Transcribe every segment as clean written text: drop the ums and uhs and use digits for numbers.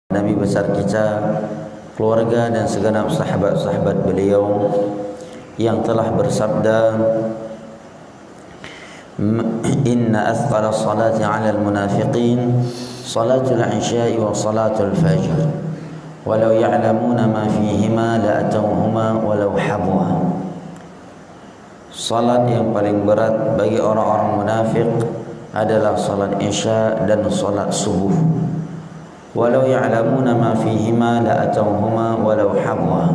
Nabi besar kita, keluarga dan segenap sahabat-sahabat beliau yang telah bersabda, inna athqala salati 'ala al-munafiqin salatul 'isya'i wa salatul fajr walau ya'lamuna ma fihima la atawhuma walau habwa. Salat yang paling berat bagi orang-orang munafik adalah salat isya dan salat subuh. Walau ya'lamuna ma fihima la atawhuma walau habwa.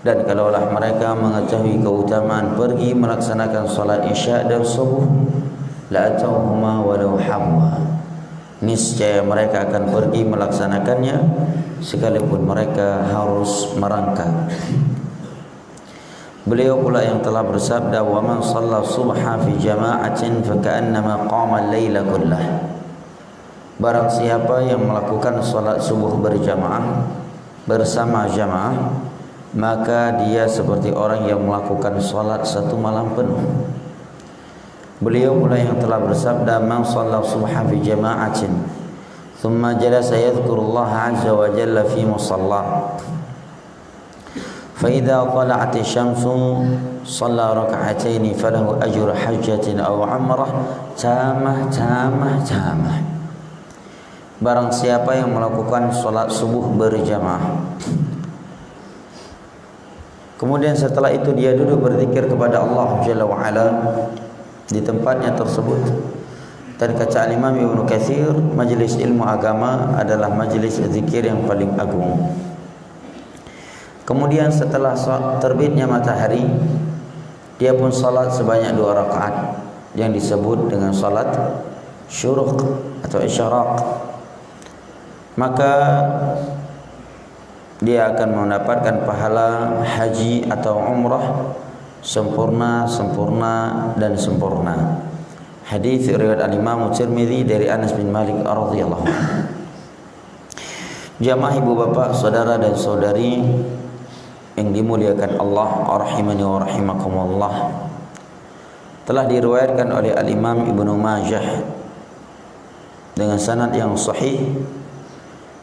Dan kalaulah mereka mengetahui keutamaan pergi melaksanakan salat isya dan subuh, la atawhuma walau habwa, niscaya mereka akan pergi melaksanakannya sekalipun mereka harus merangkak. Beliau pula yang telah bersabda, wa man shalla subha fi jama'atin fa ka'annama qama al-laila kullah. Barang siapa yang melakukan salat subuh berjamaah bersama jamaah, maka dia seperti orang yang melakukan salat satu malam penuh. Beliau pula yang telah bersabda, man shalla subha fi jama'atin thumma jalasa yadhkurullaha 'azza wa jalla fi musalla fa idza tala'at asy-syamsu shalla rak'atayn falahu ajru hajjatin aw 'umrah tamah. Barang siapa yang melakukan salat subuh berjamaah, kemudian setelah itu dia duduk berzikir kepada Allah Jalla wa Ala di tempatnya tersebut. Dan kata Imam Ibnu Katsir, majlis ilmu agama adalah majlis zikir yang paling agung. Kemudian setelah terbitnya matahari, dia pun salat sebanyak 2 rakaat yang disebut dengan salat syuruq atau isyraq. Maka dia akan mendapatkan pahala haji atau umrah sempurna dan sempurna. Hadis riwayat al-Imam Tirmizi dari Anas bin Malik radhiyallahu anhu. Jamaah ibu bapak, saudara dan saudari yang dimuliakan Allah, rahimani wa rahimakumullah, telah diriwayatkan oleh al-Imam Ibnu Majah dengan sanad yang sahih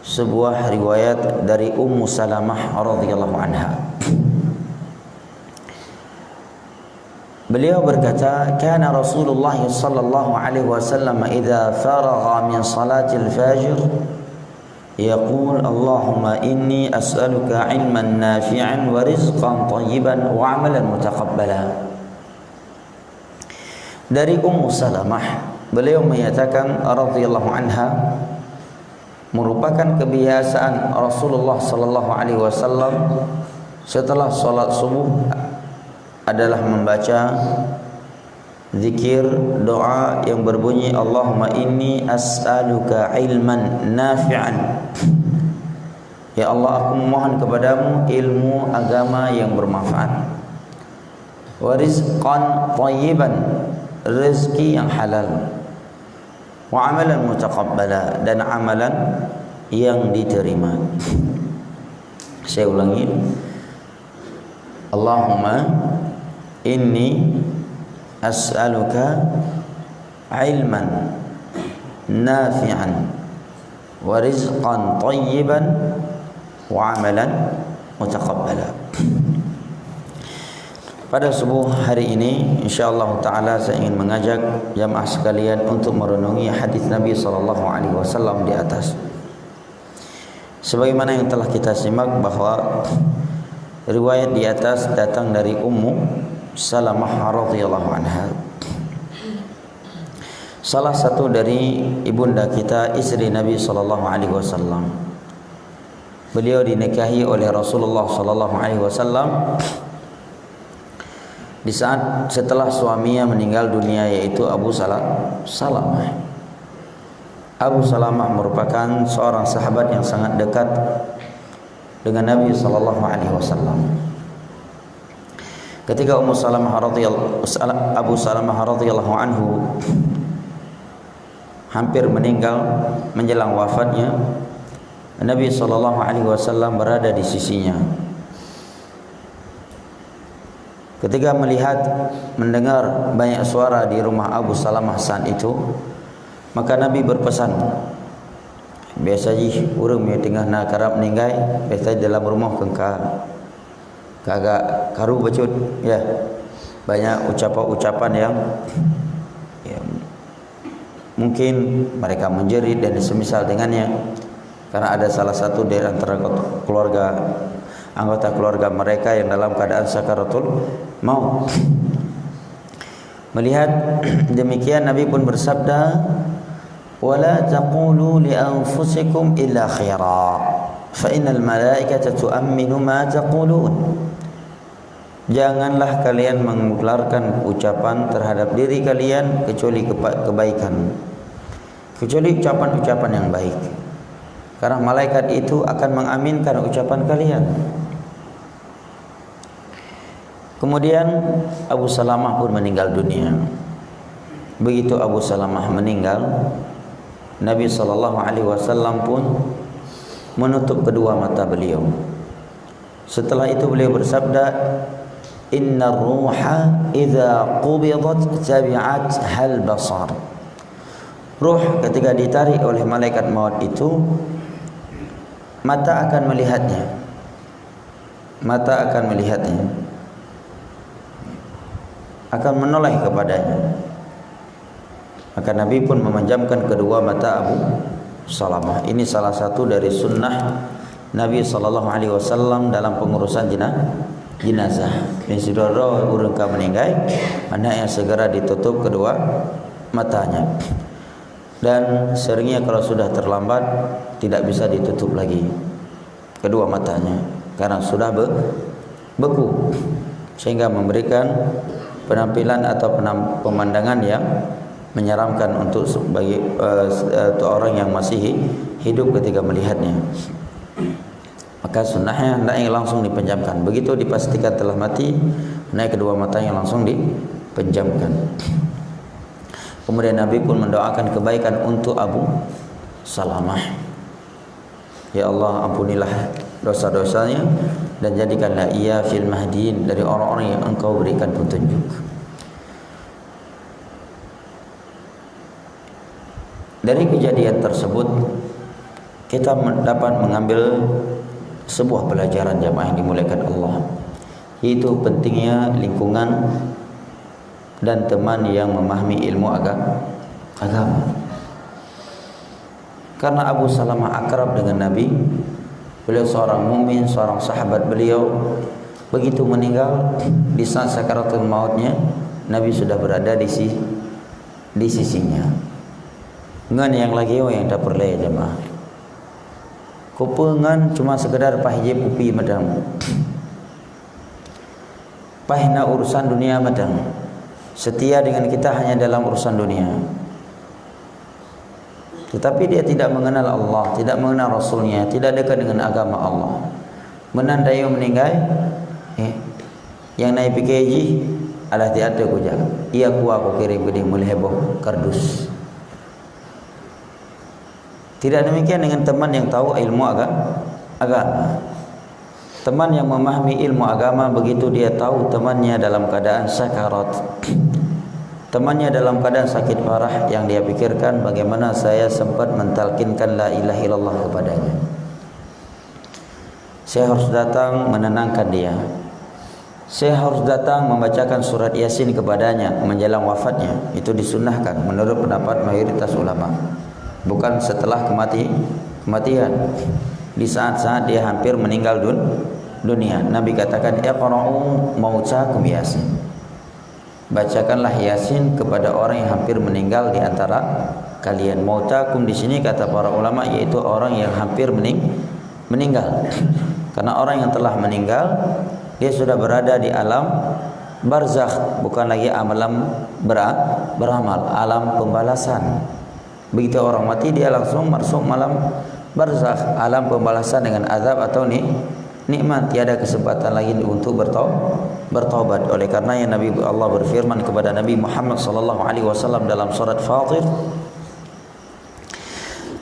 sebuah riwayat dari Ummu Salamah radhiyallahu anha. Beliau berkata, kana Rasulullah sallallahu alaihi wasallam idza faragha min salatil fajr yaqul Allahumma inni as'aluka 'ilman nafi'an wa rizqan thayyiban wa 'amalan mutaqabbala. Dari Ummu Salamah, beliau menyatakan radhiyallahu anha, merupakan kebiasaan Rasulullah sallallahu alaihi wasallam setelah salat subuh adalah membaca zikir doa yang berbunyi Allahumma inni as'aluka ilman nafi'an. Ya Allah, aku memohon kepadamu ilmu agama yang bermanfaat, wa rizqan thayyiban, rezeki yang halal, wa amalan mutaqabbala, dan amalan yang diterima. Saya ulangi, Allahumma inni as'aluka ilman nafi'an wa rizqan thayyiban wa amalan mutaqabbala. Pada subuh hari ini insyaallah taala saya ingin mengajak jamaah sekalian untuk merenungi hadis Nabi sallallahu alaihi wasallam di atas. Sebagaimana yang telah kita simak bahwa riwayat di atas datang dari Ummu Salamah radhiyallahu anha, salah satu dari ibunda kita, istri Nabi sallallahu alaihi wasallam. Beliau dinikahi oleh Rasulullah sallallahu alaihi wasallam di saat setelah suaminya meninggal dunia, yaitu Abu Salamah. Abu Salamah merupakan seorang sahabat yang sangat dekat dengan Nabi sallallahu alaihi wasallam. Ketika Abu Salamah radhiyallahu anhu hampir meninggal menjelang wafatnya, Nabi sallallahu alaihi wasallam berada di sisinya. Ketika mendengar banyak suara di rumah Abu Salamah saat itu, maka Nabi berpesan, Biasa je urang me tengah nak karap meninggai, biasa dalam rumah kagak karu bacut ya. Banyak ucapan-ucapan yang ya, mungkin mereka menjerit dan semisal dengannya, karena ada salah satu dari antara anggota keluarga mereka yang dalam keadaan sakaratul maut. Melihat demikian, Nabi pun bersabda, "Wala taqulu li anfusikum illa khaira, fa innal malaikata tu'minu ma taqulun." Janganlah kalian mengeluarkan ucapan terhadap diri kalian kecuali kebaikan, kecuali ucapan-ucapan yang baik, karena malaikat itu akan mengaminkan ucapan kalian. Kemudian Abu Salamah pun meninggal dunia. Begitu Abu Salamah meninggal, Nabi SAW pun menutup kedua mata beliau. Setelah itu beliau bersabda, "Inna ruha idza qubidat tabi'at hal basar." Ruh ketika ditarik oleh malaikat maut itu, mata akan melihatnya. Mata akan melihatnya, akan menoleh kepadanya. Maka Nabi pun memanjamkan kedua mata Abu Salamah. Ini salah satu dari sunnah Nabi SAW dalam pengurusan jenazah. Insidoro urang ka meninggal, anak yang segera ditutup kedua matanya. Dan seringnya kalau sudah terlambat tidak bisa ditutup lagi kedua matanya karena sudah beku, sehingga memberikan penampilan atau pemandangan yang menyeramkan untuk bagi orang yang masih hidup ketika melihatnya. Maka sunnahnya hendaknya langsung dipenjamkan. Begitu dipastikan telah mati, naik kedua matanya langsung dipenjamkan. Kemudian Nabi pun mendoakan kebaikan untuk Abu Salamah. Ya Allah, ampunilah dosa-dosanya dan jadikanlah ia fil mahdiin, dari orang-orang yang Engkau berikan petunjuk. Dari kejadian tersebut kita dapat mengambil sebuah pelajaran jamaah yang dimuliakan Allah, yaitu pentingnya lingkungan dan teman yang memahami ilmu agama. Karena Abu Salamah akrab dengan Nabi, beliau seorang mukmin, seorang sahabat beliau. Begitu meninggal di saat sakaratul mautnya, Nabi sudah berada di sisinya. Ngan yang lagi yang tak perlu jemaah. Kupengan cuma sekedar pahijib upi madang. Pahina urusan dunia madang. Setia dengan kita hanya dalam urusan dunia. Tetapi dia tidak mengenal Allah, tidak mengenal Rasulnya, tidak dekat dengan agama Allah. Menandai meninggal, yang naik PKJ adalah tiada kujak. Ia aku kirim ke dia mulai heboh kardus. Tidak demikian dengan teman yang tahu ilmu agama. Teman yang memahami ilmu agama, begitu dia tahu temannya dalam keadaan sakarat, temannya dalam keadaan sakit parah, yang dia pikirkan bagaimana saya sempat mentalkinkan la ilaha illallah kepadanya. Saya harus datang menenangkan dia. Saya harus datang membacakan surat Yasin kepadanya menjelang wafatnya. Itu disunnahkan menurut pendapat mayoritas ulama. Bukan setelah kematian. Di saat-saat dia hampir meninggal dunia, Nabi katakan, "Iqra'u mautakum Yasin." Bacakanlah Yasin kepada orang yang hampir meninggal di antara kalian. Mautakum di sini kata para ulama yaitu orang yang hampir meninggal. Karena orang yang telah meninggal, dia sudah berada di alam barzakh, bukan lagi alam beramal, alam pembalasan. Begitu orang mati, dia langsung masuk malam barzakh, alam pembalasan dengan azab atau nikmat. Tiada kesempatan lagi untuk bertaubat. Oleh karena yang Nabi Allah berfirman kepada Nabi Muhammad SAW dalam surat Fatir,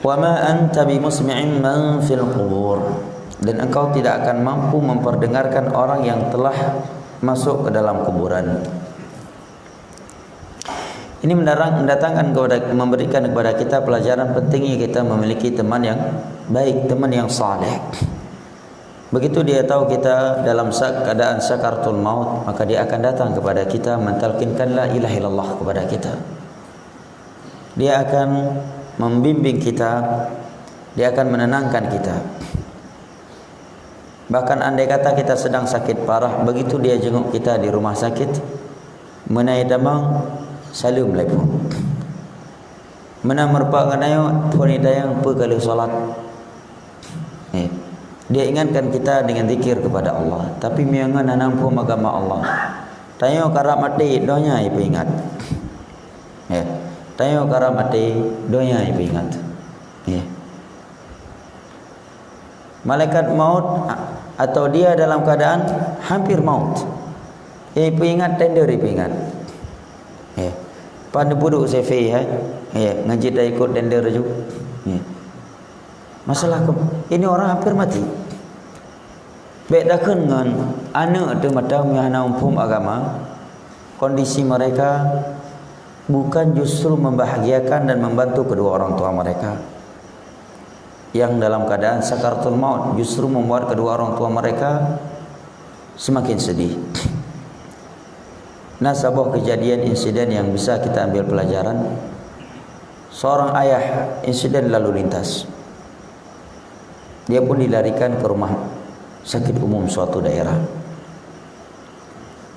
"Wa ma anta bimusmi'in man fil qubur." Dan engkau tidak akan mampu memperdengarkan orang yang telah masuk ke dalam kuburan. Ini mendatangkan memberikan kepada kita pelajaran pentingnya kita memiliki teman yang baik, teman yang saleh. Begitu dia tahu kita dalam keadaan sakaratul maut, maka dia akan datang kepada kita mentalkinkan la ilaha illallah kepada kita. Dia akan membimbing kita, dia akan menenangkan kita. Bahkan andai kata kita sedang sakit parah, begitu dia jenguk kita di rumah sakit, menai damang salam alaikum. Mana merupakan ayo pun dayang perkali solat. Dia ingatkan kita dengan zikir kepada Allah. Tapi miangan nanampu agama Allah. Tayo kara mati donya ibu ingat. Tayo kara mati donya ibu ingat. Malaikat maut atau dia dalam keadaan hampir maut. Ibu ingat tender ibu ingat. Pada buduk sefi ngaji dah ikut tender juga. Masalah ini orang hampir mati. Bedakan dengan anak itu mata mihana umpum agama, kondisi mereka bukan justru membahagiakan dan membantu kedua orang tua mereka yang dalam keadaan sakaratul maut, justru membuat kedua orang tua mereka semakin sedih. Nah, sebuah kejadian insiden yang bisa kita ambil pelajaran. Seorang ayah insiden lalu lintas. Dia pun dilarikan ke rumah sakit umum suatu daerah.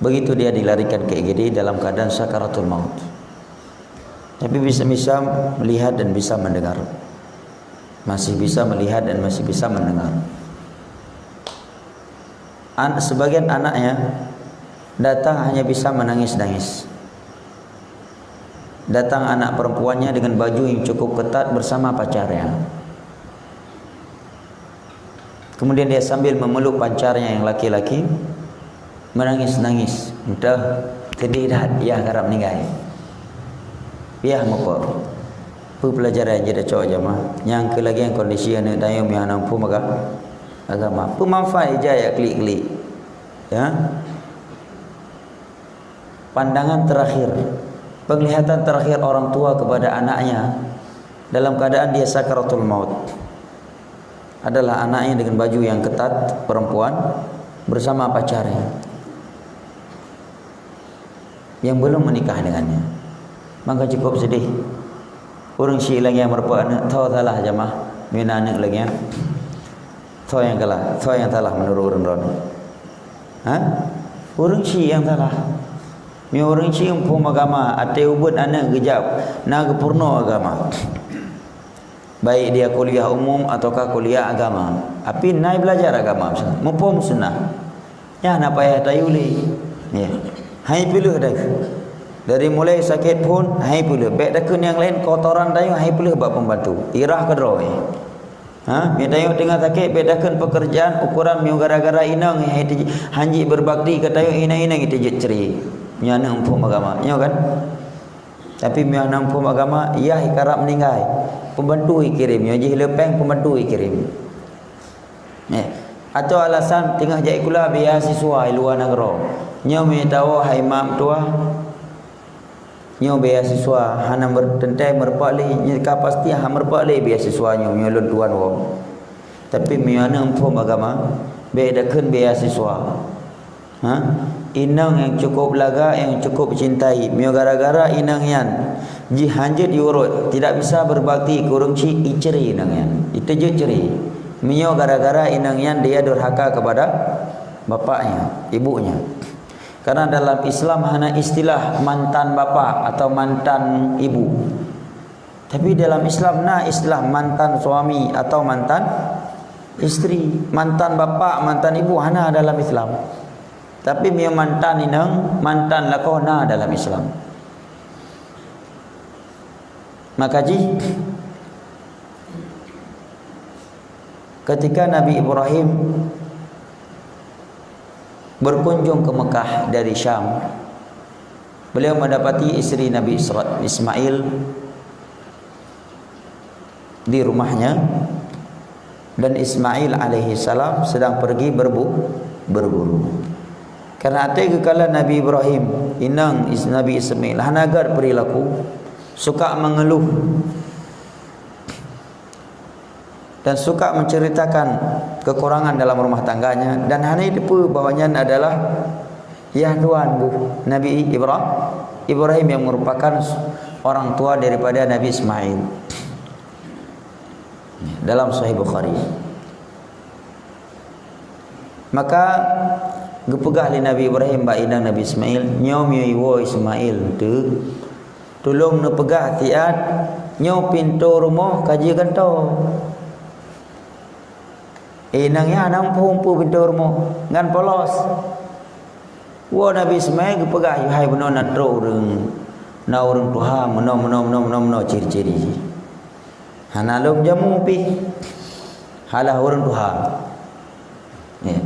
Begitu dia dilarikan ke IGD dalam keadaan sakaratul maut. Tapi bisa melihat dan bisa mendengar. Masih bisa melihat dan masih bisa mendengar. Sebagian anaknya datang hanya bisa menangis-nangis. Datang anak perempuannya dengan baju yang cukup ketat bersama pacarnya. Kemudian dia sambil memeluk pacarnya yang laki-laki, menangis-nangis. Mudah tidak dia harap meninggal. Biar apa? Pelajaran jadi cowok jamaah. Yang ke lagi yang kondisi yang dayung yang nampu maka agama. Pemanfaat ijaya klik-klik. Ya. Pandangan terakhir, penglihatan terakhir orang tua kepada anaknya dalam keadaan dia sakaratul maut adalah anaknya dengan baju yang ketat, perempuan bersama pacarnya yang belum menikah dengannya. Maka cukup sedih. Orang si lagi yang merupakan anak, tahu salah jamaah, mina anak lagi ya. Tahu yang kalah, tahu yang salah menurut orang-orang. Orang si yang salah. Mi orang si umpum agama, ate ubud anak gejap, naga purno agama. Baik dia kuliah umum ataukah kuliah agama. Tapi naik belajar agama, mumpum sunnah. Ya nak payah tayuli. Ya. Hai pilih dah. Dari mulai sakit pun hai pilih. Baik dakun yang lain kotoran dayu hai pilih bab pembantu. Irah kedroi. Mi dayu tengah sakit baik dakun pekerjaan ukuran mi gara-gara inang hai hanji berbakti ke dayu inang-inang itu je ceri. Miana umpum agama, ya kan? Tapi miana umpum agama, ia hikarap meninggal. Pembantu kirim, ya je lepeng pembantu kirim. Atau alasan tengah jai kula beasiswa luar negara. Nyo mi tahu hai mam tua. Nyo beasiswa hana bertentai merpali, nyeka pasti ha merpali beasiswa nyo lon tuan wong. Tapi miana umpum agama, bedakeun beasiswa. Inang yang cukup laga, yang cukup cintai. Mio gara-gara inang yan ji hanjut diurut, tidak bisa berbakti kurung ci iceri inang yan. Itu je ceri. Mio gara-gara inang yan dia durhaka kepada bapaknya, ibunya. Karena dalam Islam hanya istilah mantan bapa atau mantan ibu. Tapi dalam Islam istilah mantan suami atau mantan istri, mantan bapa, mantan ibu hanya dalam Islam. Tapi mio mantan inang, mantan lakona dalam Islam. Maka ketika Nabi Ibrahim berkunjung ke Mekah dari Syam, beliau mendapati istri Nabi Ismail di rumahnya, dan Ismail alaihi salam sedang pergi berburu. Karena ate kala Nabi Ibrahim inang Nabi Ismail hanagar perilaku suka mengeluh dan suka menceritakan kekurangan dalam rumah tangganya, dan hanya itu bawahnya adalah ya Tuhan Nabi Ibrahim yang merupakan orang tua daripada Nabi Ismail dalam Sahih Bukhari. Maka gepegah li Nabi Ibrahim ba inang Nabi Ismail nyom yo Ismail tu tolong ne pegah tiat nyo pintu rumah kaji gantau inang ya nampung pu pintu rumah ngan polos wa Nabi Ismail gepegah hai beno natro reung na urang tuha meno ciri-ciri hanalum jamu pi halah urang tuha ya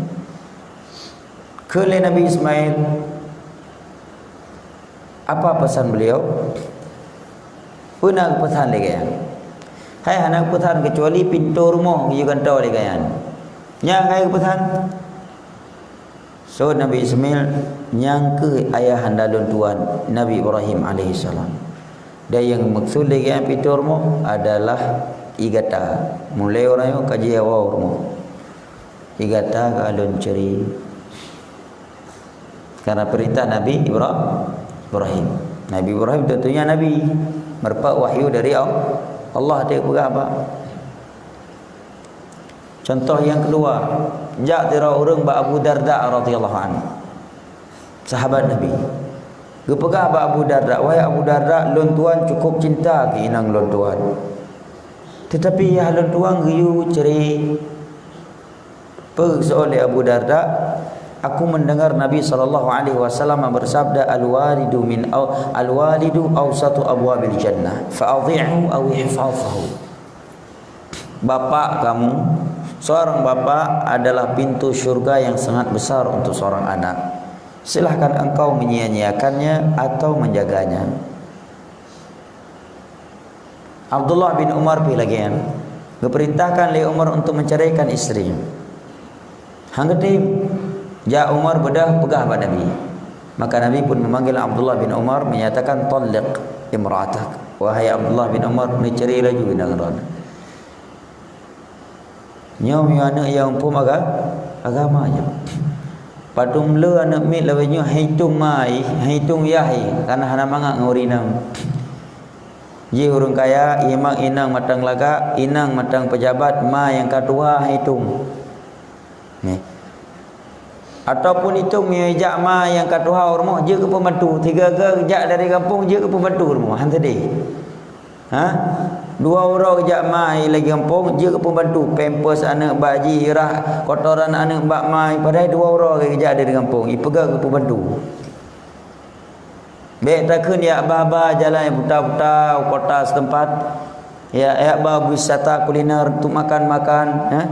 kele Nabi Ismail apa pesan beliau? Punang pesan lagi kan. Hai anak pesan kecuali pintu rumah you kan tahu lagi kan. Yang hai pesan. So Nabi Ismail yang ke ayah handalun tuan Nabi Ibrahim alaihissalam. Dan yang maksud lagi yang pintu rumah adalah igata. Mulai orang yang kaji awal rumah. Igata kalun ceri. Karena perintah Nabi Ibrahim. Nabi Ibrahim tentunya Nabi merupakan wahyu dari Allah. Dia pegang apa? Contoh yang kedua, jak tira urang ba Abu Darda radhiyallahu anhu. Sahabat Nabi. Ge pegang ba Abu Darda, wahai Abu Darda, lon tuan cukup cinta ke inang lon tuan. Tetapi ya lon tuan giyu ceri oleh Abu Darda, aku mendengar Nabi SAW bersabda al-walidu awsatu abwabil jannah fa'adhi'hu aw ihfazhu. Bapak kamu, seorang bapak adalah pintu syurga yang sangat besar untuk seorang anak. Silahkan engkau menyia-nyiakannya atau menjaganya. Abdullah bin Umar bilagian diperintahkan oleh Umar untuk menceraikan istrinya. Hanggetim ja Umar bedah pegah pada Nabi. Maka Nabi pun memanggil Abdullah bin Umar menyatakan talliq imra'atak. Wahai Abdullah bin Umar, ni cerai lagi dengan nyom yo anak yang pun agama je. Patung le anak mit lawanya hitung mai, hitung yahi karena hana mangak ngurinang. Ye urang kaya imang inang matang laga, inang matang pejabat ma yang katua hitung. Ni. Ataupun itu mejak ma yang katua rumah je ke pembantu, tiga jak dari kampung je ke pembantu rumah han tadi. Ha? Dua orang kejak mai lagi kampung je ke pembantu, pampers anak baji irah kotoran anak bak mai, padahal dua orang kejak dari kampung ipegang ke pembantu. Baik takun ya abah-abah jalan yang putar-putar kota setempat ya abah wisata kuliner untuk makan-makan, ha?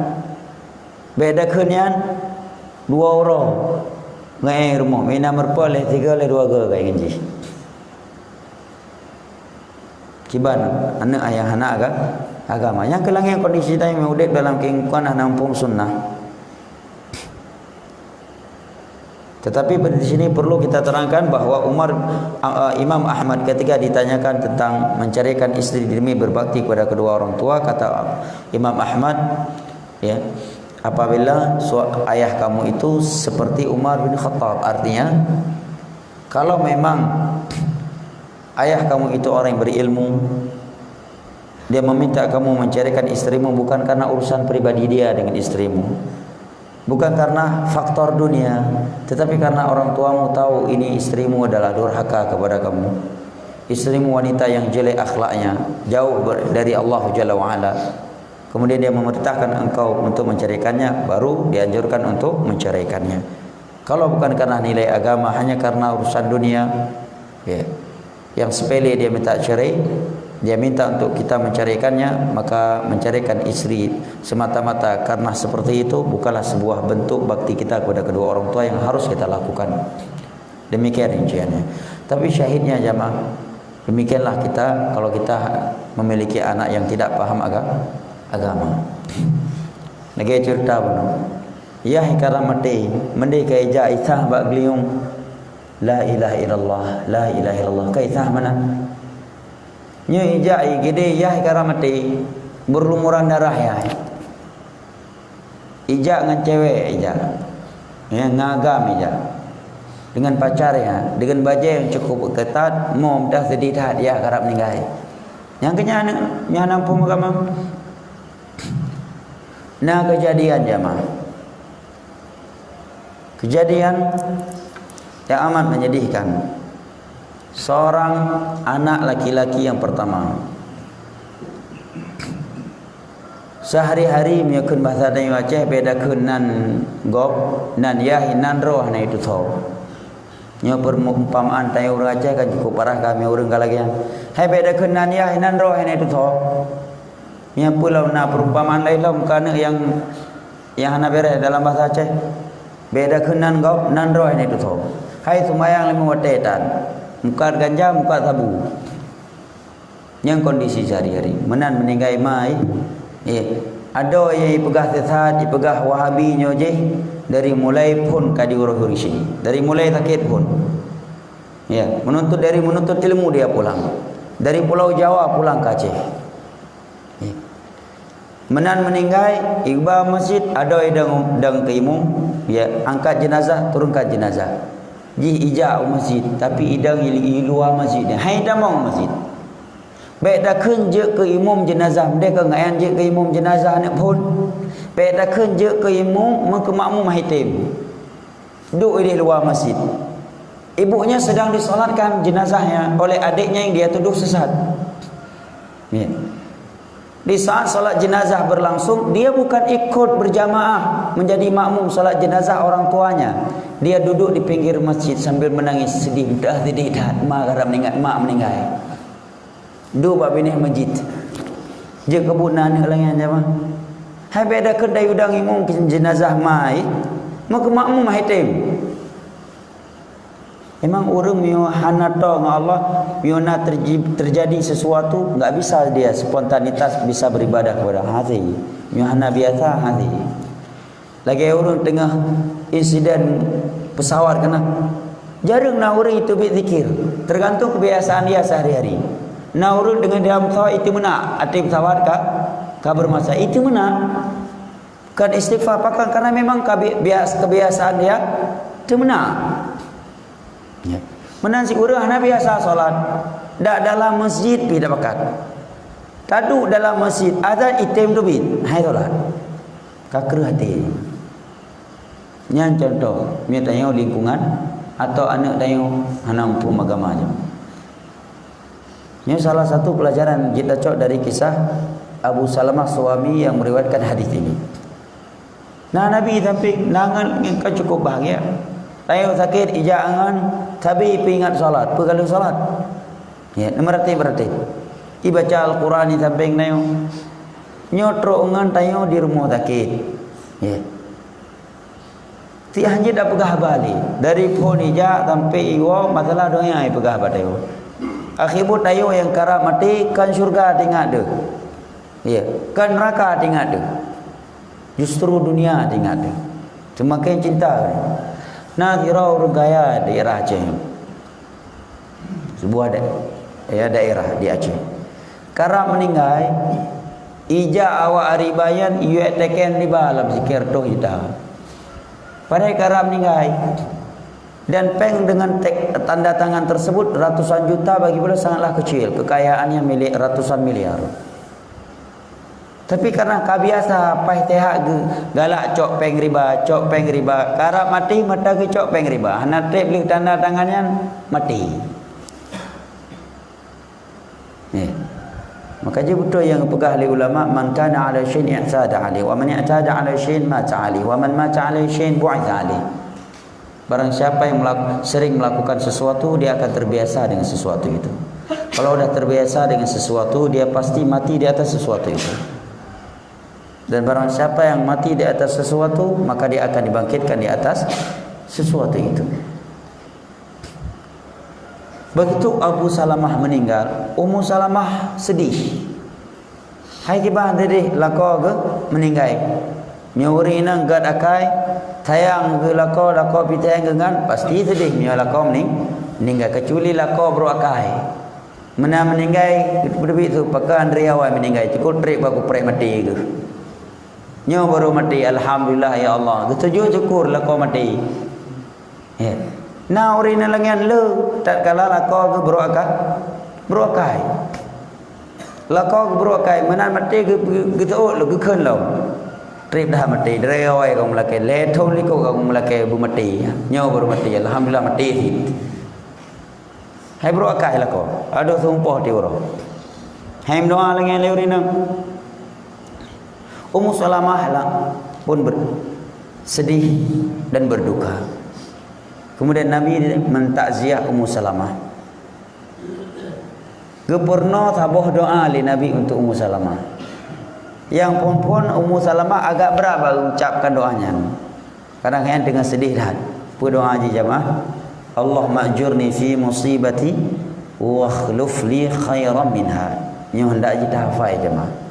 Baik takun yan dua orang ngai rumah mina merpoleh tiga le dua ge kai ganji. Kiban anak ayah anak agama yang kelangnya kondisi tadi mengudip dalam keingkuan nampung sunnah. Tetapi di sini perlu kita terangkan bahawa Imam Ahmad ketika ditanyakan tentang mencarikan istri demi berbakti kepada kedua orang tua, kata Imam Ahmad, ya, apabila ayah kamu itu seperti Umar bin Khattab, artinya kalau memang ayah kamu itu orang yang berilmu, dia meminta kamu mencarikan istrimu bukan karena urusan pribadi dia dengan istrimu, bukan karena faktor dunia, tetapi karena orang tuamu tahu ini istrimu adalah durhaka kepada kamu, istrimu wanita yang jelek akhlaknya, jauh dari Allah Jalla wa'ala, kemudian dia memerintahkan engkau untuk mencarikannya, baru dianjurkan untuk mencarikannya. Kalau bukan karena nilai agama, hanya karena urusan dunia, ya, yang sepele dia minta cerai, dia minta untuk kita mencarikannya, maka mencarikan istri semata-mata karena seperti itu bukanlah sebuah bentuk bakti kita kepada kedua orang tua yang harus kita lakukan. Demikian rinciannya. Tapi syahidnya jamaah, demikianlah kita kalau kita memiliki anak yang tidak paham agama. Lagi cerita benar. Yah karamati mende kai ja isah bak gliung la ilaha illallah la ilaha illallah kai isah mana nya ijai gede yah karamati berlumuran darah ya ijak dengan cewek ijak ya ngagam ijak dengan pacarnya dengan baju yang cukup ketat mau dah sedih dah dia karap ninggai yang kenyana nya nampu agama nah kejadian jamaah kejadian yang amat menyedihkan. Seorang anak laki-laki yang pertama sehari-hari menyekun bahasa Dayu Aceh beda kenan gop nan yahi nan roh na itu tahu nya perumpamaan Dayu Aceh kan cukup parah kami urang kalagian hai beda kenan yahi nan roh na itu tahu nya pulau na perumpamaan lain lah kana yang hana beres dalam bahasa Aceh beda kenan gop nan roh na itu tahu hai sumayang lemu watetan muka ganja muka sabu yang kondisi sehari-hari menan meninggai mai ada yang pegah sesat pegah wahabi nyoje dari mulai pun kadi urus-urusi dari mulai sakit pun ya menuntut ilmu dia pulang dari Pulau Jawa pulang ke Aceh menan meninggai iqbal masjid ada dang keimum ya angkat jenazah turunkan jenazah ji ijak masjid tapi idang luar masjid hai damang masjid baik dah keun je ke imam jenazah mereka ngayan je ke imam jenazah nak pun baik dah keun je ke imam maka makmum hitim duduk di luar masjid ibunya sedang disolatkan jenazahnya oleh adiknya yang dia tuduh sesat ya. Di saat solat jenazah berlangsung dia bukan ikut berjamaah menjadi makmum solat jenazah orang tuanya dia duduk di pinggir masjid sambil menangis sedih dah sedih dah mak meninggal duduk bab ini masjid je kebunan halangan jamaah hai beda kedai udang imum jenazah mai maka makmum hitim emang urang mio hanato dengan Allah mio na terjadi sesuatu enggak bisa dia spontanitas bisa beribadah kepada hati mio hana biasa hati lagi urang tengah insiden pesawat kena jarang na urang itu berzikir tergantung kebiasaan dia sehari-hari na urang dengan dalam pesawat itu mana ati pesawat ka bermasa itu mana kan istighfar pakan karena memang kebiasaan dia itu mana ya. Menan si urang hana biasa solat dak dalam masjid pi dak bakat tadu dalam masjid azan item tu bin hai solat kaker hati nyan contoh mi tanya lingkungan atau anak dayu hana mampu agama aja ini salah satu pelajaran kita cok dari kisah Abu Salamah suami yang meriwayatkan hadis ini nah Nabi sampai nangan engkau cukup bahagia tayo sakit ijangan tapi ingat salat perkali salat ya berarti dibaca Al-Quran di samping nayo nyotro ngan tayo di rumah sakit ya ti hanya dak pegah bali dari phone ija sampai iwo masalah donya ai pegah batayo akhirat tayo yang karap mati kan surga tinggal de ya kan neraka tinggal de justru dunia tinggal de semakin cinta nah kira gaya daerah Aceh sebuah daerah di Aceh karena meninggal ija awak aribayan iu teken di balam zikir tu kita pada karena meninggal dan peng dengan tanda tangan tersebut ratusan juta bagi beliau sangatlah kecil kekayaannya milik ratusan miliar tapi karena kabiasa pai tehak galak cok peng riba karap mati mata ke cok peng riba hana trip beli tanda tangannya mati maka je betul yang pegah oleh ulama man kana ala syai'in i'tada alaihi wa man i'tada ala syai'in mata alaihi wa man mata ala syai'in bu'itha alaihi barang siapa yang sering melakukan sesuatu dia akan terbiasa dengan sesuatu itu kalau sudah terbiasa dengan sesuatu dia pasti mati di atas sesuatu itu. Dan barang siapa yang mati di atas sesuatu maka dia akan dibangkitkan di atas sesuatu itu. Begitu Abu Salamah meninggal, Ummu Salamah sedih. Hai kibah tadi lako ke meninggal. nyuri nang gad akai tayang ke lako pitang gengan pasti sedih nya lako meninggal kecuali lako bro akai mena meninggal berbit tu pakan riawan meninggal cukup trip aku prek mati ke nyo baru mati alhamdulillah ya Allah ketujuh syukur lako mati ya na uri na langian le tak kala lako ke bro akai lako ke bro akai mena mati ke gitu lo ke keun lo trip dah mati rewai kau melake leto liko kau melake bu mati nyawa baru mati alhamdulillah mati sih hai bro akai lako ada sumpah ti bro hai doa lagi leurina Ummu Salamah lah pun sedih dan berduka. Kemudian Nabi mentakziah Ummu Salamah. Gepurno tabuh doa li Nabi untuk Ummu Salamah. Yang pun Ummu Salamah agak berapa ucapkan doanya. Kadang-kadang dengan sedih dah. Doa haji jamaah. Allah ma'jurni fi musibati wa akhluf li khairan minha. Yang hendak kita hafal jamaah.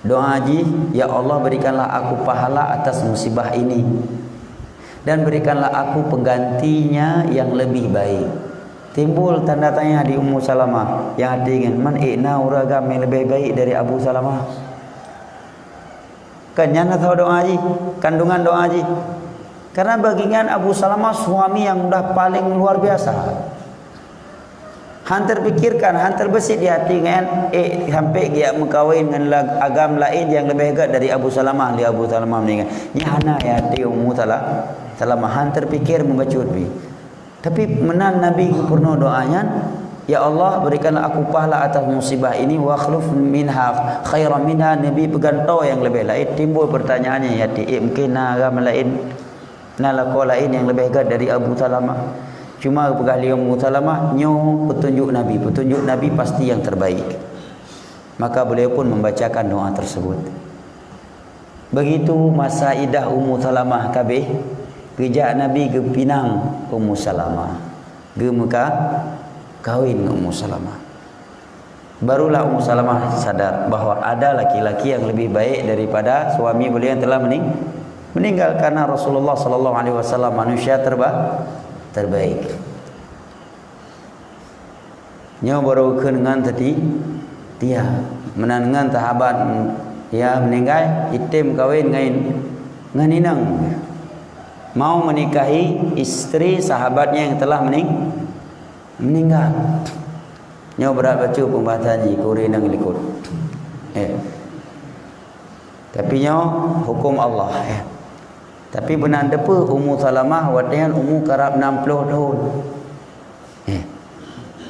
Doa haji, ya Allah berikanlah aku pahala atas musibah ini dan berikanlah aku penggantinya yang lebih baik. Timbul tanda tanya di Ummu Salamah yang hati ingin man ikna uragam yang lebih baik dari Abu Salamah. Kan nyana tahu doa haji, kandungan doa haji. Karena bagingan Abu Salamah suami yang dah paling luar biasa. Hantar pikirkan, hantar besit di hati kan, sampai dia mengkawin dengan agam lain yang lebih hebat dari Abu Salamah. Dia Abu Salamah meninggal. Nyana ya hati Ummu Salamah hantar pikir membaca urbi. Tapi menan Nabi purno doanya, ya Allah berikanlah aku pahala atas musibah ini wa akhluf minha khairan minha. Nabi pegantau yang lebih lain. Timbul pertanyaannya ya mungkin agama lain nalako lain yang lebih hebat dari Abu Salamah. Cuma pegali Ummu Salamah nyo petunjuk Nabi pasti yang terbaik. Maka beliau pun membacakan doa tersebut. Begitu masa idah Ummu Salamah kabeh, gejak Nabi ke Pinang Ummu Salamah. Ge Mekah kawin Ummu Salamah. Barulah Ummu Salamah sadar bahawa ada laki-laki yang lebih baik daripada suami beliau yang telah meninggal, karena Rasulullah sallallahu alaihi wasallam manusia terbaik. Nyo baru dengan tadi dia menangan sahabat ya meninggal itim kawin dengan inang mau menikahi istri sahabatnya yang telah meninggal. Nyo berat baca pembahasan ji kuri nang likut. Tapi nyo hukum Allah ya. Tapi benar depa Ummu Salamah wadian umur karab 60 tahun.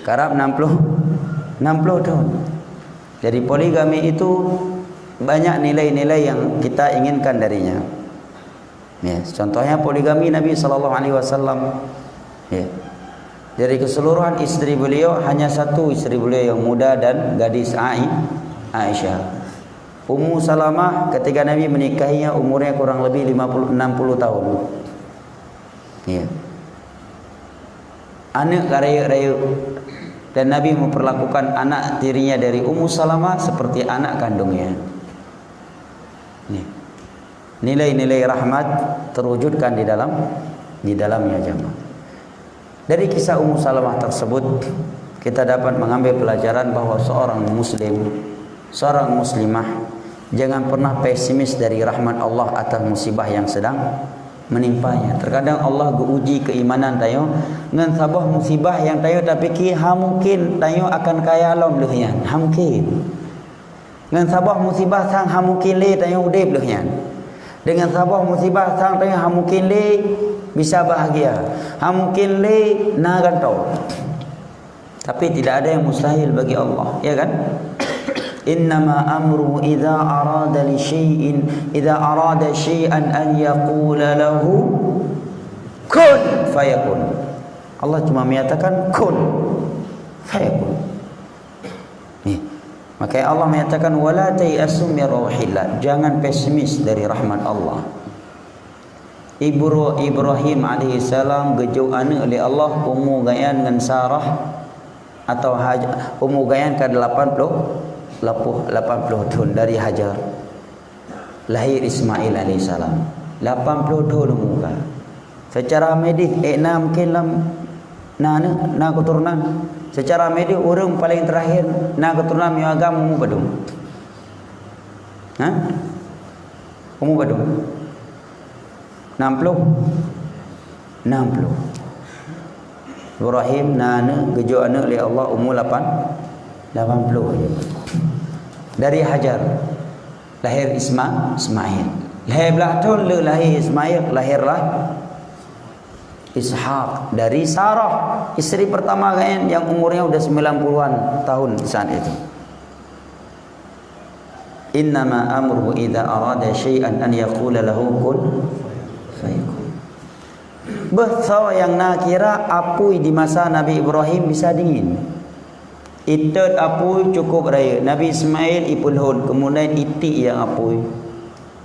Karab 60 tahun. Jadi poligami itu banyak nilai-nilai yang kita inginkan darinya. Ya, contohnya poligami Nabi sallallahu alaihi wasallam. Ya. Dari keseluruhan istri beliau hanya satu istri beliau yang muda dan gadis Aisyah. Ummu Salamah ketika Nabi menikahinya umurnya kurang lebih 60 tahun. Ya. Anak raya-raya dan Nabi memperlakukan anak tirinya dari Ummu Salamah seperti anak kandungnya. Nilai-nilai rahmat terwujudkan di dalamnya jemaah. Dari kisah Ummu Salamah tersebut kita dapat mengambil pelajaran bahawa seorang muslim, seorang muslimah jangan pernah pesimis dari rahmat Allah atas musibah yang sedang menimpanya. Terkadang Allah uji keimanan tayo dengan sabah musibah yang tayo tak fikir mungkin tayo akan kaya alam lehyan. Mungkin. Dengan sabah musibah sang mungkin le tayo udip lehyan. Dengan sabah musibah sang tayo mungkin le bisa bahagia. Mungkin le na gantau. Tapi tidak ada yang mustahil bagi Allah, ya kan? Innama amruhu idza arada syai'an an yaqula lahu kun fayakun. Allah cuma menyatakan kun fayakun. Maka Allah menyatakan wala tayassum min rauhillah, jangan pesimis dari rahmat Allah. Ibrahim alaihi salam gejuk anak oleh Allah umur gayan dengan Sarah atau umur gayan ke 80 tahun dari Hajar. lahir Ismail alaihissalam. 82 muka. Secara medis mungkin na keturunan. Secara medis orang paling terakhir na keturunan yang agama umum badung. Umum badung. 60. Ibrahim nana gejo anak oleh Allah umur 80 aja. Dari Hajar lahir Ismail. Lahir belah tahun lahir Ismail, lahirlah Ishaq dari Sarah, isteri pertama kan yang umurnya udah 90-an tahun saat itu. Innama amruhu idza arada syai'an an yaqula lahu kun fayakun. Bahasa yang nak kira apui di masa Nabi Ibrahim bisa dingin. Itet apui cukup raya. Nabi Ismail ipulhun, kemudian itik yang apui.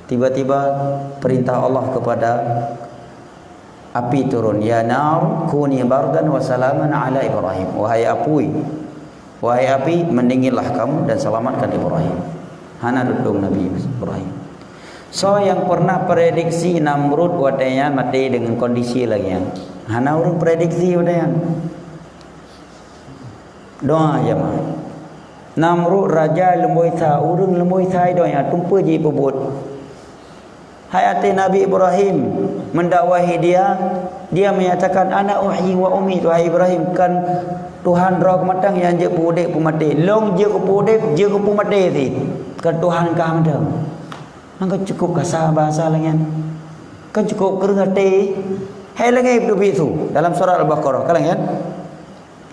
Tiba-tiba perintah Allah kepada api turun, ya nar kuni bardan wa salaman ala Ibrahim. Wahai api, mendinginlah kamu dan selamatkan Ibrahim. Hana dudung Nabi Ibrahim. So yang pernah prediksi Namrud wadanya mati dengan kondisi lagi yang hana orang prediksi wadanya. Doa aja mah. Namrud raja lemboi tha, urang lemboi tha doa tumpa ji pebut. Hayati Nabi Ibrahim mendakwahi dia menyatakan ana uhyi wa umi, wahai Ibrahim kan Tuhan roh matang yang je pudek pumate long je ku pudek je ku pumate ti kan Tuhan ka madam angka cukup kasar bahasa lengan kan cukup kerengate hai lengai itu dalam surah Al-Baqarah kan lengan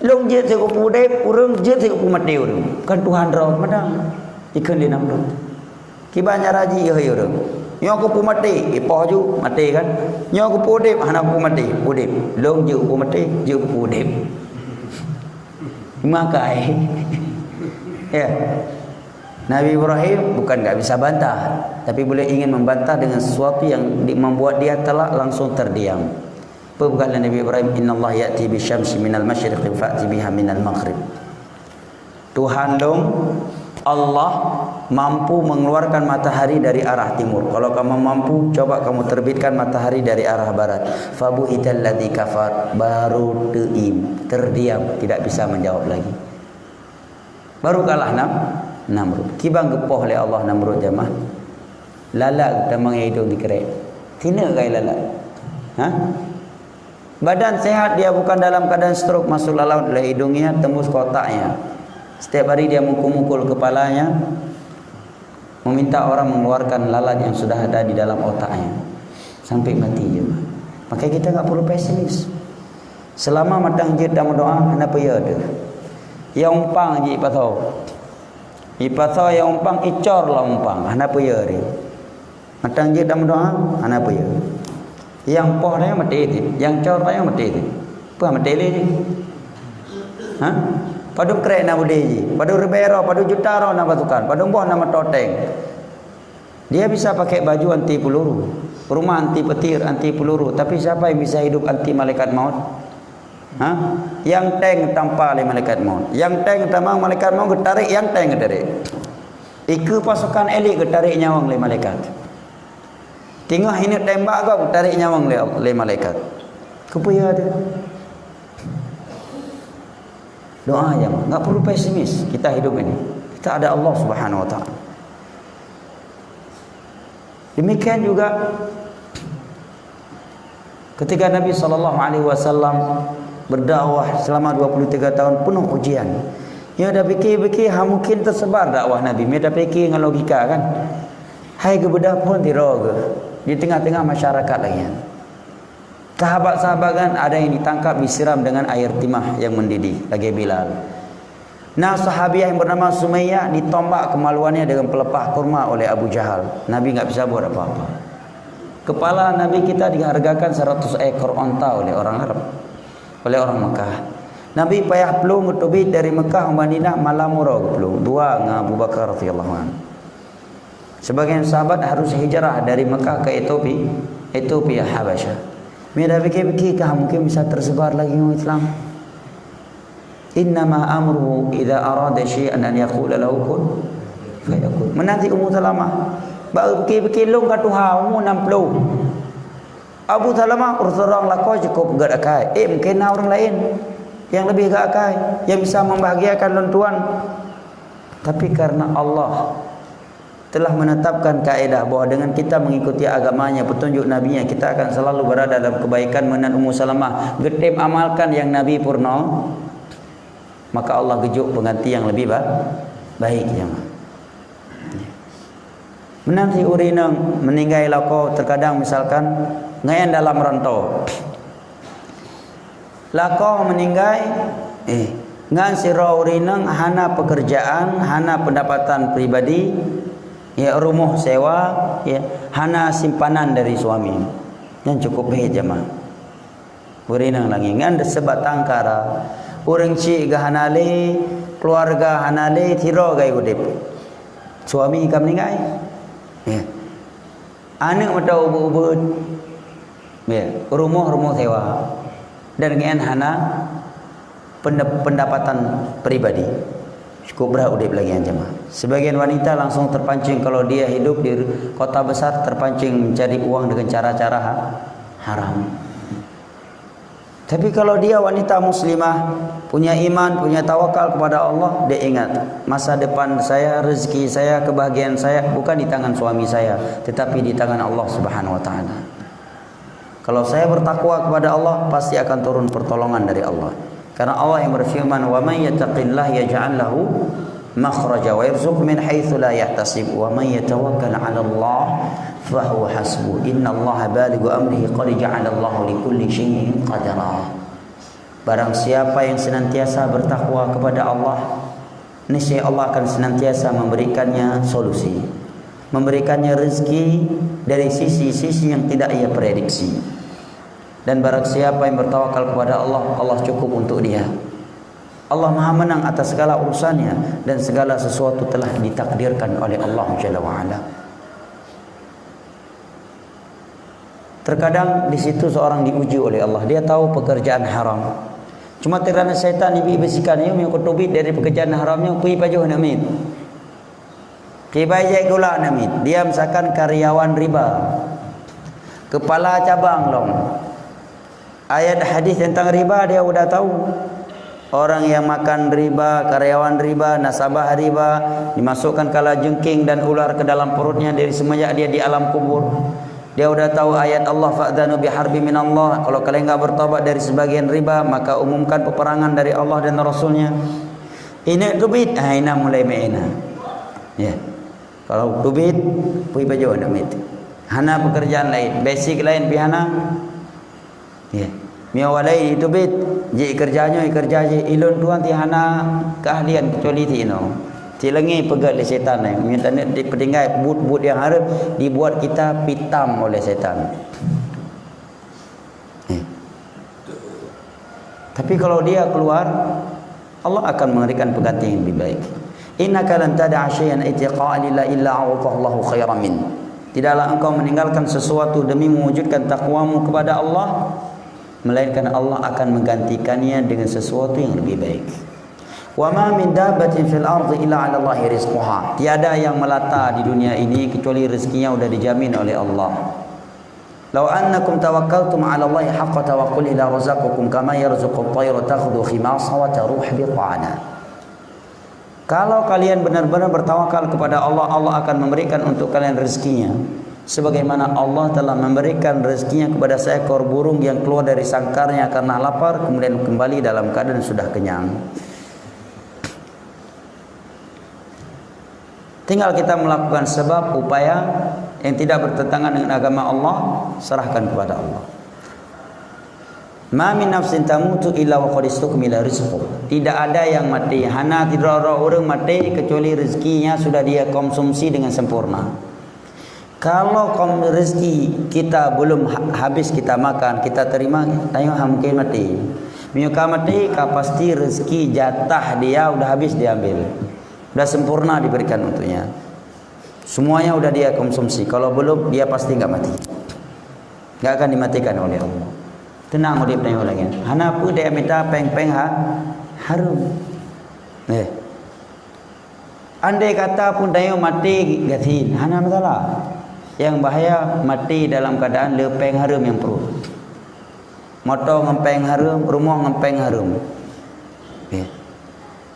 long je ku pudek urang je ku pumate urang kan Tuhan roh matang ikan di namrud kibanya raji ye urang nyo ku pumate ipoh ju mate kan nyo ku pudek hana ku mate pudek long je ku mate je ku pudek makai ya. Nabi Ibrahim bukan enggak bisa bantah, tapi boleh ingin membantah dengan sesuatu yang membuat dia telak langsung terdiam. Berkata Nabi Ibrahim, innallaha ya'ti bisyamsi minal masyriqi fa'ti biha minal maghrib. Tuhan dong Allah mampu mengeluarkan matahari dari arah timur. Kalau kamu mampu, coba kamu terbitkan matahari dari arah barat. Fabuhital ladzi kafar, baru terdiam, tidak bisa menjawab lagi. Baru kalah Namrud. Kibang gepoh oleh Allah Namrud jamaah. Lalak damang hidung dikerek. Tina gai lalak. Badan sehat, dia bukan dalam keadaan stroke, masuk lalat oleh hidungnya, tembus kotaknya. Setiap hari dia mukul-mukul kepalanya, meminta orang mengeluarkan lalat yang sudah ada di dalam otaknya sampai mati je. Makanya kita enggak perlu pesimis. Selama matang je dalam doa, kenapa ya ada? Yang umpang je ipatau. Ipatau yang umpang icor lah umpang, kenapa ya dia? Matang je dalam doa, kenapa ya? Yang poh dia mati itu, yang cor dia mati itu. Apa mati lagi? Padu krek na budeji, padu rebero, padu jutaro na batukan, padu boh nama toteng. Dia bisa pakai baju anti peluru, rumah anti petir, anti peluru, tapi siapa yang bisa hidup anti malaikat maut? Yang tank tanpa oleh malaikat maut. Yang tank tamang malaikat maut getarik, yang tank getarik. Iku pasukan elit getarik nyawang oleh malaikat. Tengah ini tembak kau getarik nyawang oleh malaikat. Kepuya ada. Doa aja, enggak perlu pesimis. Kita hidup ini, kita ada Allah Subhanahu wa taala. Demikian juga ketika Nabi sallallahu alaihi wasallam berdakwah selama 23 tahun penuh ujian. Ya dah fikir-fikir mungkin tersebar dakwah Nabi. Dia dah fikir dengan logika kan. Hai kebedah pun tiroga di tengah-tengah masyarakat lagi. Sahabat-sahabat kan ada yang ditangkap disiram dengan air timah yang mendidih lagi Bilal. Nah sahabiah yang bernama Sumayyah ditombak kemaluannya dengan pelepah kurma oleh Abu Jahal. Nabi enggak bisa buat apa-apa. Kepala Nabi kita dihargakan 100 ekor onta oleh orang Arab, oleh orang Mekah. Nabi payah pelung tubit dari Mekah ke Madinah malam murah pelung dua dengan Abu Bakar radhiyallahu anhu. Sebagian sahabat harus hijrah dari Mekah ke Ethiopia Habasyah. Mereka fikir-fikir mungkin bisa tersebar lagi orang Islam. Innama amruhu idza arada syai'an an yaqula lahu kun fayakun. Menanti Ummu Salamah Baru fikir long ka Tuhan umur 60. Abu Salamah orang lakon cukup gak akai. Mungkin orang lain yang lebih gak akai, yang bisa membahagiakan lon tuan. Tapi karena Allah telah menetapkan kaedah bahawa dengan kita mengikuti agamanya, petunjuk nabinya, kita akan selalu berada dalam kebaikan. Menan Ummu Salamah getem amalkan yang Nabi purna, maka Allah gejuk pengganti yang lebih baik jemaah. Menan si urinang meninggal lako, terkadang misalkan ngayan dalam rantau lako meninggal ngan si urinang hana pekerjaan, hana pendapatan pribadi, ya rumah sewa, ya hana simpanan dari suami yang cukup baik jemaah. Urinang lagi ngan sebatang kara urang ci gahanale keluarga hanale tiro gai udip suami kam meninggal, ya anak mata ubud, ya rumah sewa dan ngan hana pendapatan pribadi. Cukup berat udip lagi yang jemaah. Sebagian wanita langsung terpancing kalau dia hidup di kota besar, terpancing mencari uang dengan cara-cara haram. Tapi kalau dia wanita muslimah, punya iman, punya tawakal kepada Allah, dia ingat masa depan saya, rezeki saya, kebahagiaan saya bukan di tangan suami saya, tetapi di tangan Allah Subhanahu wa taala. Kalau saya bertakwa kepada Allah, pasti akan turun pertolongan dari Allah. Karena Allah yang berfirman, "Wa may yattaqillaha yaj'al lahu makhraja wa yarzuqhu min haitsu la yahtasib wa may yatawakkal 'ala Allah fa huwa hasbuh. Innallaha balighu amrihi qad ja'ala Allahu likulli syai'in qadara." Barang siapa yang senantiasa bertakwa kepada Allah, niscaya Allah akan senantiasa memberikannya solusi, memberikannya rezeki dari sisi-sisi yang tidak ia prediksi. Dan barang siapa yang bertawakal kepada Allah, Allah cukup untuk dia. Allah Maha menang atas segala urusannya dan segala sesuatu telah ditakdirkan oleh Allah Jalla wa Ala. Terkadang di situ seorang diuji oleh Allah. Dia tahu pekerjaan haram. Cuma kerana syaitan bisikan dia yang kutubit dari pekerjaan haramnya, kui pajuh namit. Kibajai gula namit. Dia misalkan karyawan riba, kepala cabang long. Ayat hadis tentang riba dia sudah tahu. Orang yang makan riba, karyawan riba, nasabah riba, dimasukkan kalajengking dan ular ke dalam perutnya dari semenjak dia di alam kubur. Dia sudah tahu ayat Allah, fa'dhanu biharbi minallah. Kalau kalian enggak bertobat dari sebagian riba, maka umumkan peperangan dari Allah dan Rasulnya. Ini tubit, ina mulai maina. Ya. Kalau tubit, pui baju namit. Hana pekerjaan lain, basic lain bihana. Ya, miawalai itu bit, je kerjanya kerja je ilun tuan tihana keahlian kecuali tino. Tilengi pegat oleh setan ni. Minta di pedinggai but yang harap dibuat kita pitam oleh setan. Tapi kalau dia keluar, Allah akan memberikan pengganti yang lebih baik. Innaka lan tad'a syai'an itiqa'a lillah illa a'tallahu khairan min. Tidaklah engkau meninggalkan sesuatu demi mewujudkan takwamu kepada Allah, melainkan Allah akan menggantikannya dengan sesuatu yang lebih baik. Wa ma min dabbatin fil ardi illa 'ala Allahi rizquha. Tiada yang melata di dunia ini kecuali rezekinya sudah dijamin oleh Allah. Law annakum tawakkaltum 'ala Allahi haqqa tawakkulihi la razaqakum kama yarzuqu at-tayra takhudhu khimasa wa taruh biqana. Kalau kalian benar-benar bertawakal kepada Allah, Allah akan memberikan untuk kalian rezekinya sebagaimana Allah telah memberikan rezekinya kepada seekor burung yang keluar dari sangkarnya karena lapar kemudian kembali dalam keadaan sudah kenyang. Tinggal kita melakukan sebab upaya yang tidak bertentangan dengan agama Allah, serahkan kepada Allah. Ma min nafsin tamutu illa wa qad istukmila rizquh. Tidak ada yang mati, hana tidak ada orang mati kecuali rezekinya sudah dia konsumsi dengan sempurna. Kalau rezeki kita belum habis kita makan, kita terima, ayo mungkin mati. Maka mati, pasti rezeki jatah dia sudah habis diambil. Sudah sempurna diberikan untuknya. Semuanya sudah dia konsumsi. Kalau belum, dia pasti enggak mati. Enggak akan dimatikan oleh Allah. Tenang udip tanya lagi. Hana pu dia minta peng-peng harum. Andai kata pun dayo mati gatin, hana masalah. Yang bahaya mati dalam keadaan lepeng harum yang perut. Motor ngempeng harum, rumah ngempeng harum. Ya.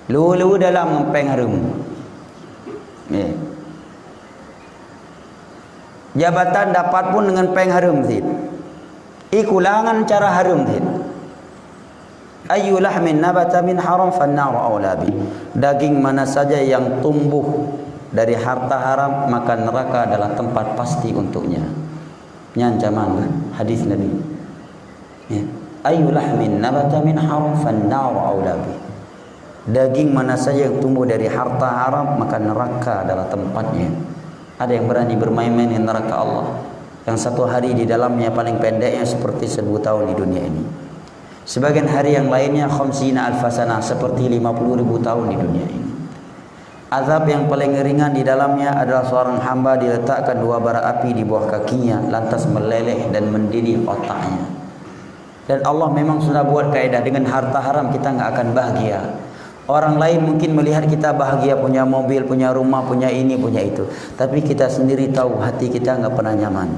Lu dalam ngempeng harum. Ya. Jabatan dapat pun dengan peng harum sid. Ikulangan cara harum sid. Ayu lahmin nabata min haram fannaru aula bi. Daging mana saja yang tumbuh dari harta haram maka neraka adalah tempat pasti untuknya. Nyancaman hadis Nabi. Ya. Ayu lahmin nabata min haram fannaru aula bi. Daging mana saja yang tumbuh dari harta haram maka neraka adalah tempatnya. Ada yang berani bermain-main dengan neraka Allah yang satu hari di dalamnya paling pendeknya seperti 1000 tahun di dunia ini. Sebagian hari yang lainnya khamsina alfasana seperti 50.000 tahun di dunia ini. Azab yang paling ringan di dalamnya adalah seorang hamba diletakkan 2 bara api di bawah kakinya lantas meleleh dan mendidih otaknya. Dan Allah memang sudah buat kaidah dengan harta haram kita enggak akan bahagia. Orang lain mungkin melihat kita bahagia, punya mobil, punya rumah, punya ini, punya itu. Tapi kita sendiri tahu hati kita enggak pernah nyaman.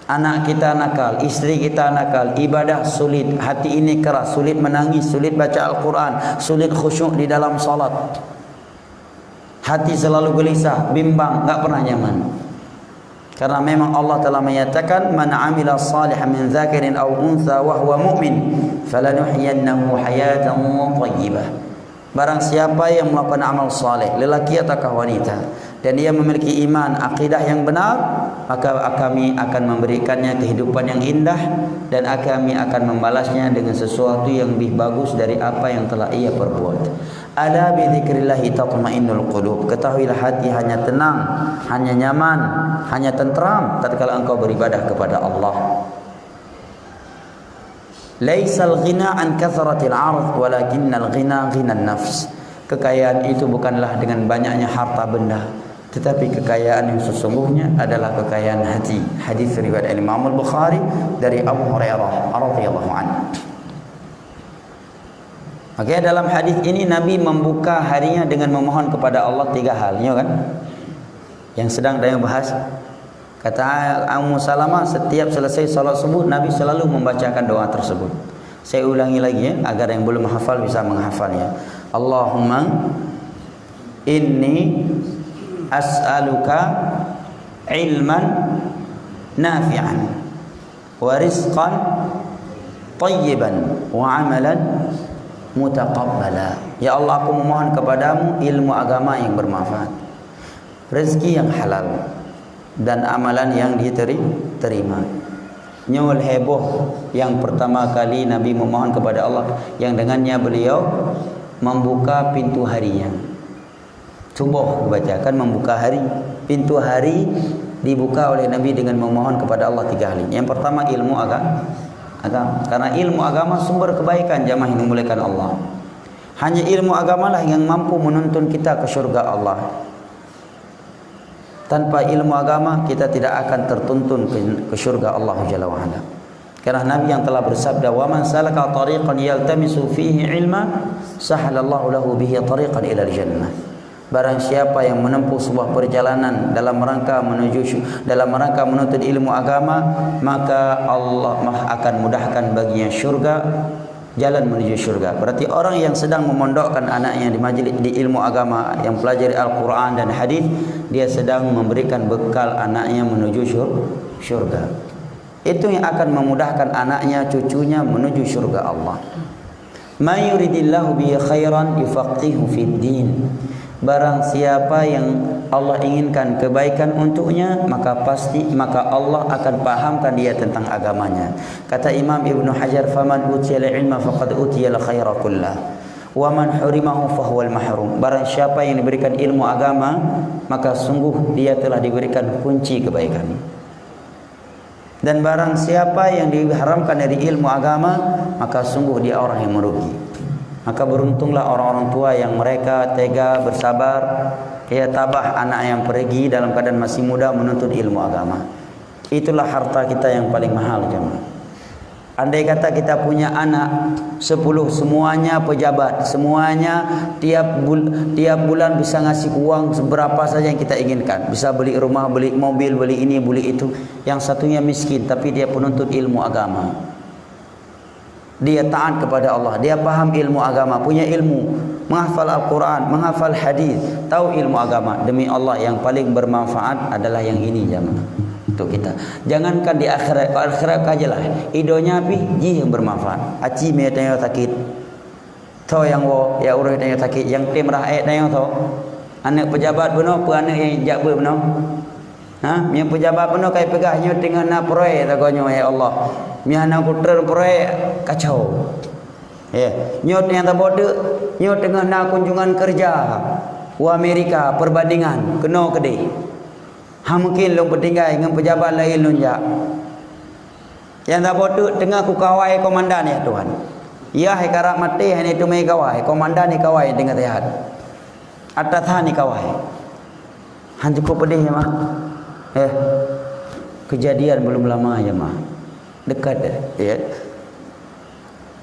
Anak kita nakal, istri kita nakal, ibadah sulit, hati ini keras, sulit menangis, sulit baca Al-Quran, sulit khusyuk di dalam salat. Hati selalu gelisah, bimbang, enggak pernah nyaman. Karena memang Allah telah menyatakan man amila salihan min dzakarin aw untha wa huwa mu'min falanuhyiyannahu hayatan thayyibah. Barang siapa yang melakukan amal saleh, lelaki ataukah wanita, dan dia memiliki iman, akidah yang benar, maka kami akan memberikannya kehidupan yang indah dan kami akan membalasnya dengan sesuatu yang lebih bagus dari apa yang telah ia perbuat. Ala bi dzikrillah tatma'innul qulub. Ketahuilah hati hanya tenang, hanya nyaman, hanya tentram tatkala engkau beribadah kepada Allah. Laisal ghina an kathratil 'ard walakinnal ghina ghinan nafs. Kekayaan itu bukanlah dengan banyaknya harta benda, tetapi kekayaan yang sesungguhnya adalah kekayaan hati. Hadis riwayat Imam Al-Bukhari dari Abu Hurairah radhiyallahu anhu. Oke, dalam hadis ini Nabi membuka harinya dengan memohon kepada Allah 3 hal, ya kan? Yang sedang saya bahas. Kata Ummu Salamah, setiap selesai salat subuh Nabi selalu membacakan doa tersebut. Saya ulangi lagi ya, agar yang belum menghafal bisa menghafalnya. Allahumma inni as'aluka ilman nafi'an wa rizqan tayyiban wa amalan mutaqabbala. Ya Allah, aku memohon kepadamu ilmu agama yang bermanfaat, rezeki yang halal, dan amalan yang diterima. Nyul heboh yang pertama kali Nabi memohon kepada Allah, yang dengannya beliau membuka pintu harinya. Subuh dibacakan membuka hari. Pintu hari dibuka oleh Nabi dengan memohon kepada Allah 3 hal. Yang pertama ilmu agama. Karena ilmu agama sumber kebaikan, jamaah yang dimuliakan Allah. Hanya ilmu agamalah yang mampu menuntun kita ke syurga Allah. Tanpa ilmu agama kita tidak akan tertuntun ke syurga Allah Jalla wa Ala. Karena Nabi yang telah bersabda, "Wa man salaka tariqan yaltamisu fihi ilma, sahalallahu lahu bihi tariqan ila al-jannah." Barang siapa yang menempuh sebuah perjalanan dalam rangka menuntut ilmu agama, maka Allah akan mudahkan baginya syurga, jalan menuju syurga. Berarti orang yang sedang memondokkan anaknya di majlis di ilmu agama, yang pelajari Al-Quran dan hadis, dia sedang memberikan bekal anaknya menuju syurga. Itu yang akan memudahkan anaknya, cucunya menuju syurga Allah. May yuridillahu bihi khairan yufaqihu fid din. Barang siapa yang Allah inginkan kebaikan untuknya, maka Allah akan pahamkan dia tentang agamanya. Kata Imam Ibnu Hajar, "Faman utiyal ilma faqad utiyal khaira kullah, wa man hurimahu fahuwal mahrum." Barang siapa yang diberikan ilmu agama, maka sungguh dia telah diberikan kunci kebaikan. Dan barang siapa yang diharamkan dari ilmu agama, maka sungguh dia orang yang merugi. Maka beruntunglah orang-orang tua yang mereka tega, bersabar, ya tabah anak yang pergi dalam keadaan masih muda menuntut ilmu agama. Itulah harta kita yang paling mahal, jemaah. Andai kata kita punya anak 10, semuanya pejabat, semuanya tiap bulan bisa ngasih uang seberapa saja yang kita inginkan, bisa beli rumah, beli mobil, beli ini, beli itu. Yang satunya miskin tapi dia penuntut ilmu agama, dia taat kepada Allah, dia paham ilmu agama, punya ilmu, menghafal Al-Quran, menghafal hadis, tahu ilmu agama. Demi Allah, yang paling bermanfaat adalah yang ini jamaah. Untuk kita, jangankan di akhirat, akhirat ajalah idonya pi ji yang bermanfaat. Aci me tanya sakit, tau yang wo ya urus tanya sakit, yang tim rakyat tanya tau. Anak pejabat benar, apa anak yang jabat benar? Yang pejabat benar kai pegahnya tengah nak proyek takonyo ya Allah. Mi anak kuter proyek kacau. Ya, nyot yang tak bodoh, nyot tengah nak kunjungan kerja ke Amerika, perbandingan kena kedai. Mungkin lu bertinggal dengan pejabat lain lu jak. Yang tak bodoh tengah ku kawai komandan ya Tuhan. Ya hai karak mati hai itu mai kawai, komandan ni kawai dengan sehat. Atas ni kawai. Han cukup pedih ya mah. Kejadian belum lama ya mah. Dekat ya.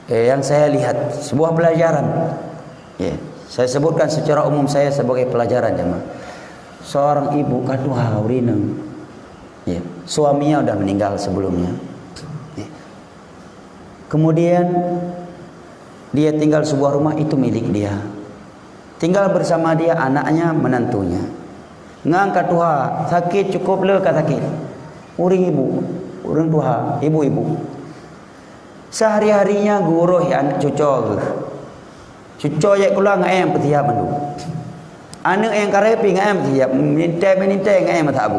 Yang saya lihat sebuah pelajaran. Ya, saya sebutkan secara umum saya sebagai pelajaran ya mah. Seorang ibu kaduha urineng, ya, suaminya sudah meninggal sebelumnya. Ya. Kemudian dia tinggal sebuah rumah itu milik dia. Tinggal bersama dia anaknya, menantunya. Ngangkat tuha sakit cukup le ka sakit. Uring ibu, urang tuha, ibu-ibu. Sehari-harinya guruh ya anak cucu. Cucu je kula ngaem petiap mandu. Anak yang karepi ngam siap minta ngam tabu.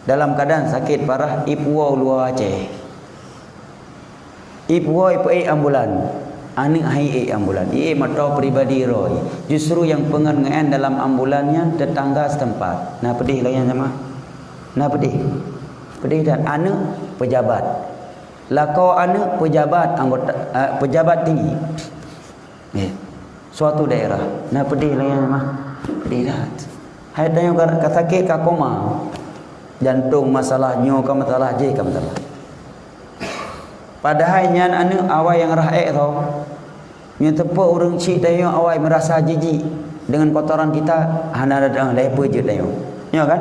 Dalam keadaan sakit parah, ibu luar Aceh. Ibu ambulan. Anak hai ambulan. Mata pribadi roy. Justru yang pengen dalam ambulannya tetangga setempat. Nah pedih lah yang sama. Nah pedih. Pedih dan anak pejabat. Lakau anak pejabat anggota pejabat tinggi. Suatu daerah. Nah pedih lah yang mah. Pedih dah. Hai tanya kata sakit ka koma. Jantung masalah, nyo ka masalah, je ka masalah. Padahal nyan anu awai yang raek tau. Nyo tepa urang cik tanya awai merasa jijik dengan kotoran kita, hana datang lepa je tanya. Nyo kan?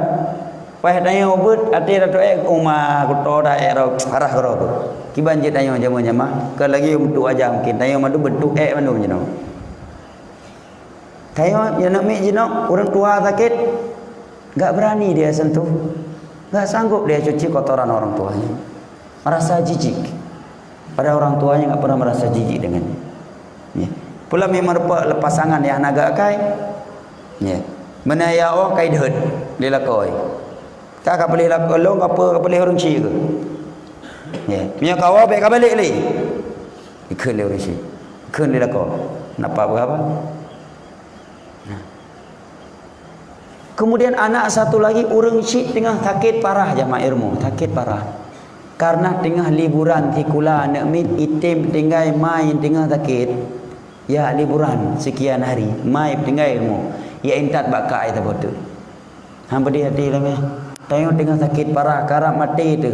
Pai tanya obut ati dato umah kotor daerah arah karo tu. Kiban je tanya jama-jama, ke lagi untuk aja mungkin tanya madu bentuk manu je no. Tayo yang nak mik jenok orang tua sakit, enggak berani dia sentuh, enggak sanggup dia cuci kotoran orang tuanya, merasa jijik. Pada orang tuanya enggak pernah merasa jijik dengannya. Ya. Pula memang pasangan yang naga kai, ya. Menaya oh kai deut dia lakoi. Kakak boleh lakolong apa boleh orang cik ke? Ya. Punya kawan baik balik lagi. Ikut dia orang cik. Ikut dia lakoi. Nampak berapa? Kemudian anak satu lagi urang cik tengah sakit parah jamaah ilmu, sakit parah. Karena tengah liburan tikula anak mit itim tinggal main tengah sakit. Ya liburan sekian hari, mai tinggal ilmu. Ya intat bakak itu betul. Hamba dia hati lagi. Tayo tengah sakit parah, karena mati itu.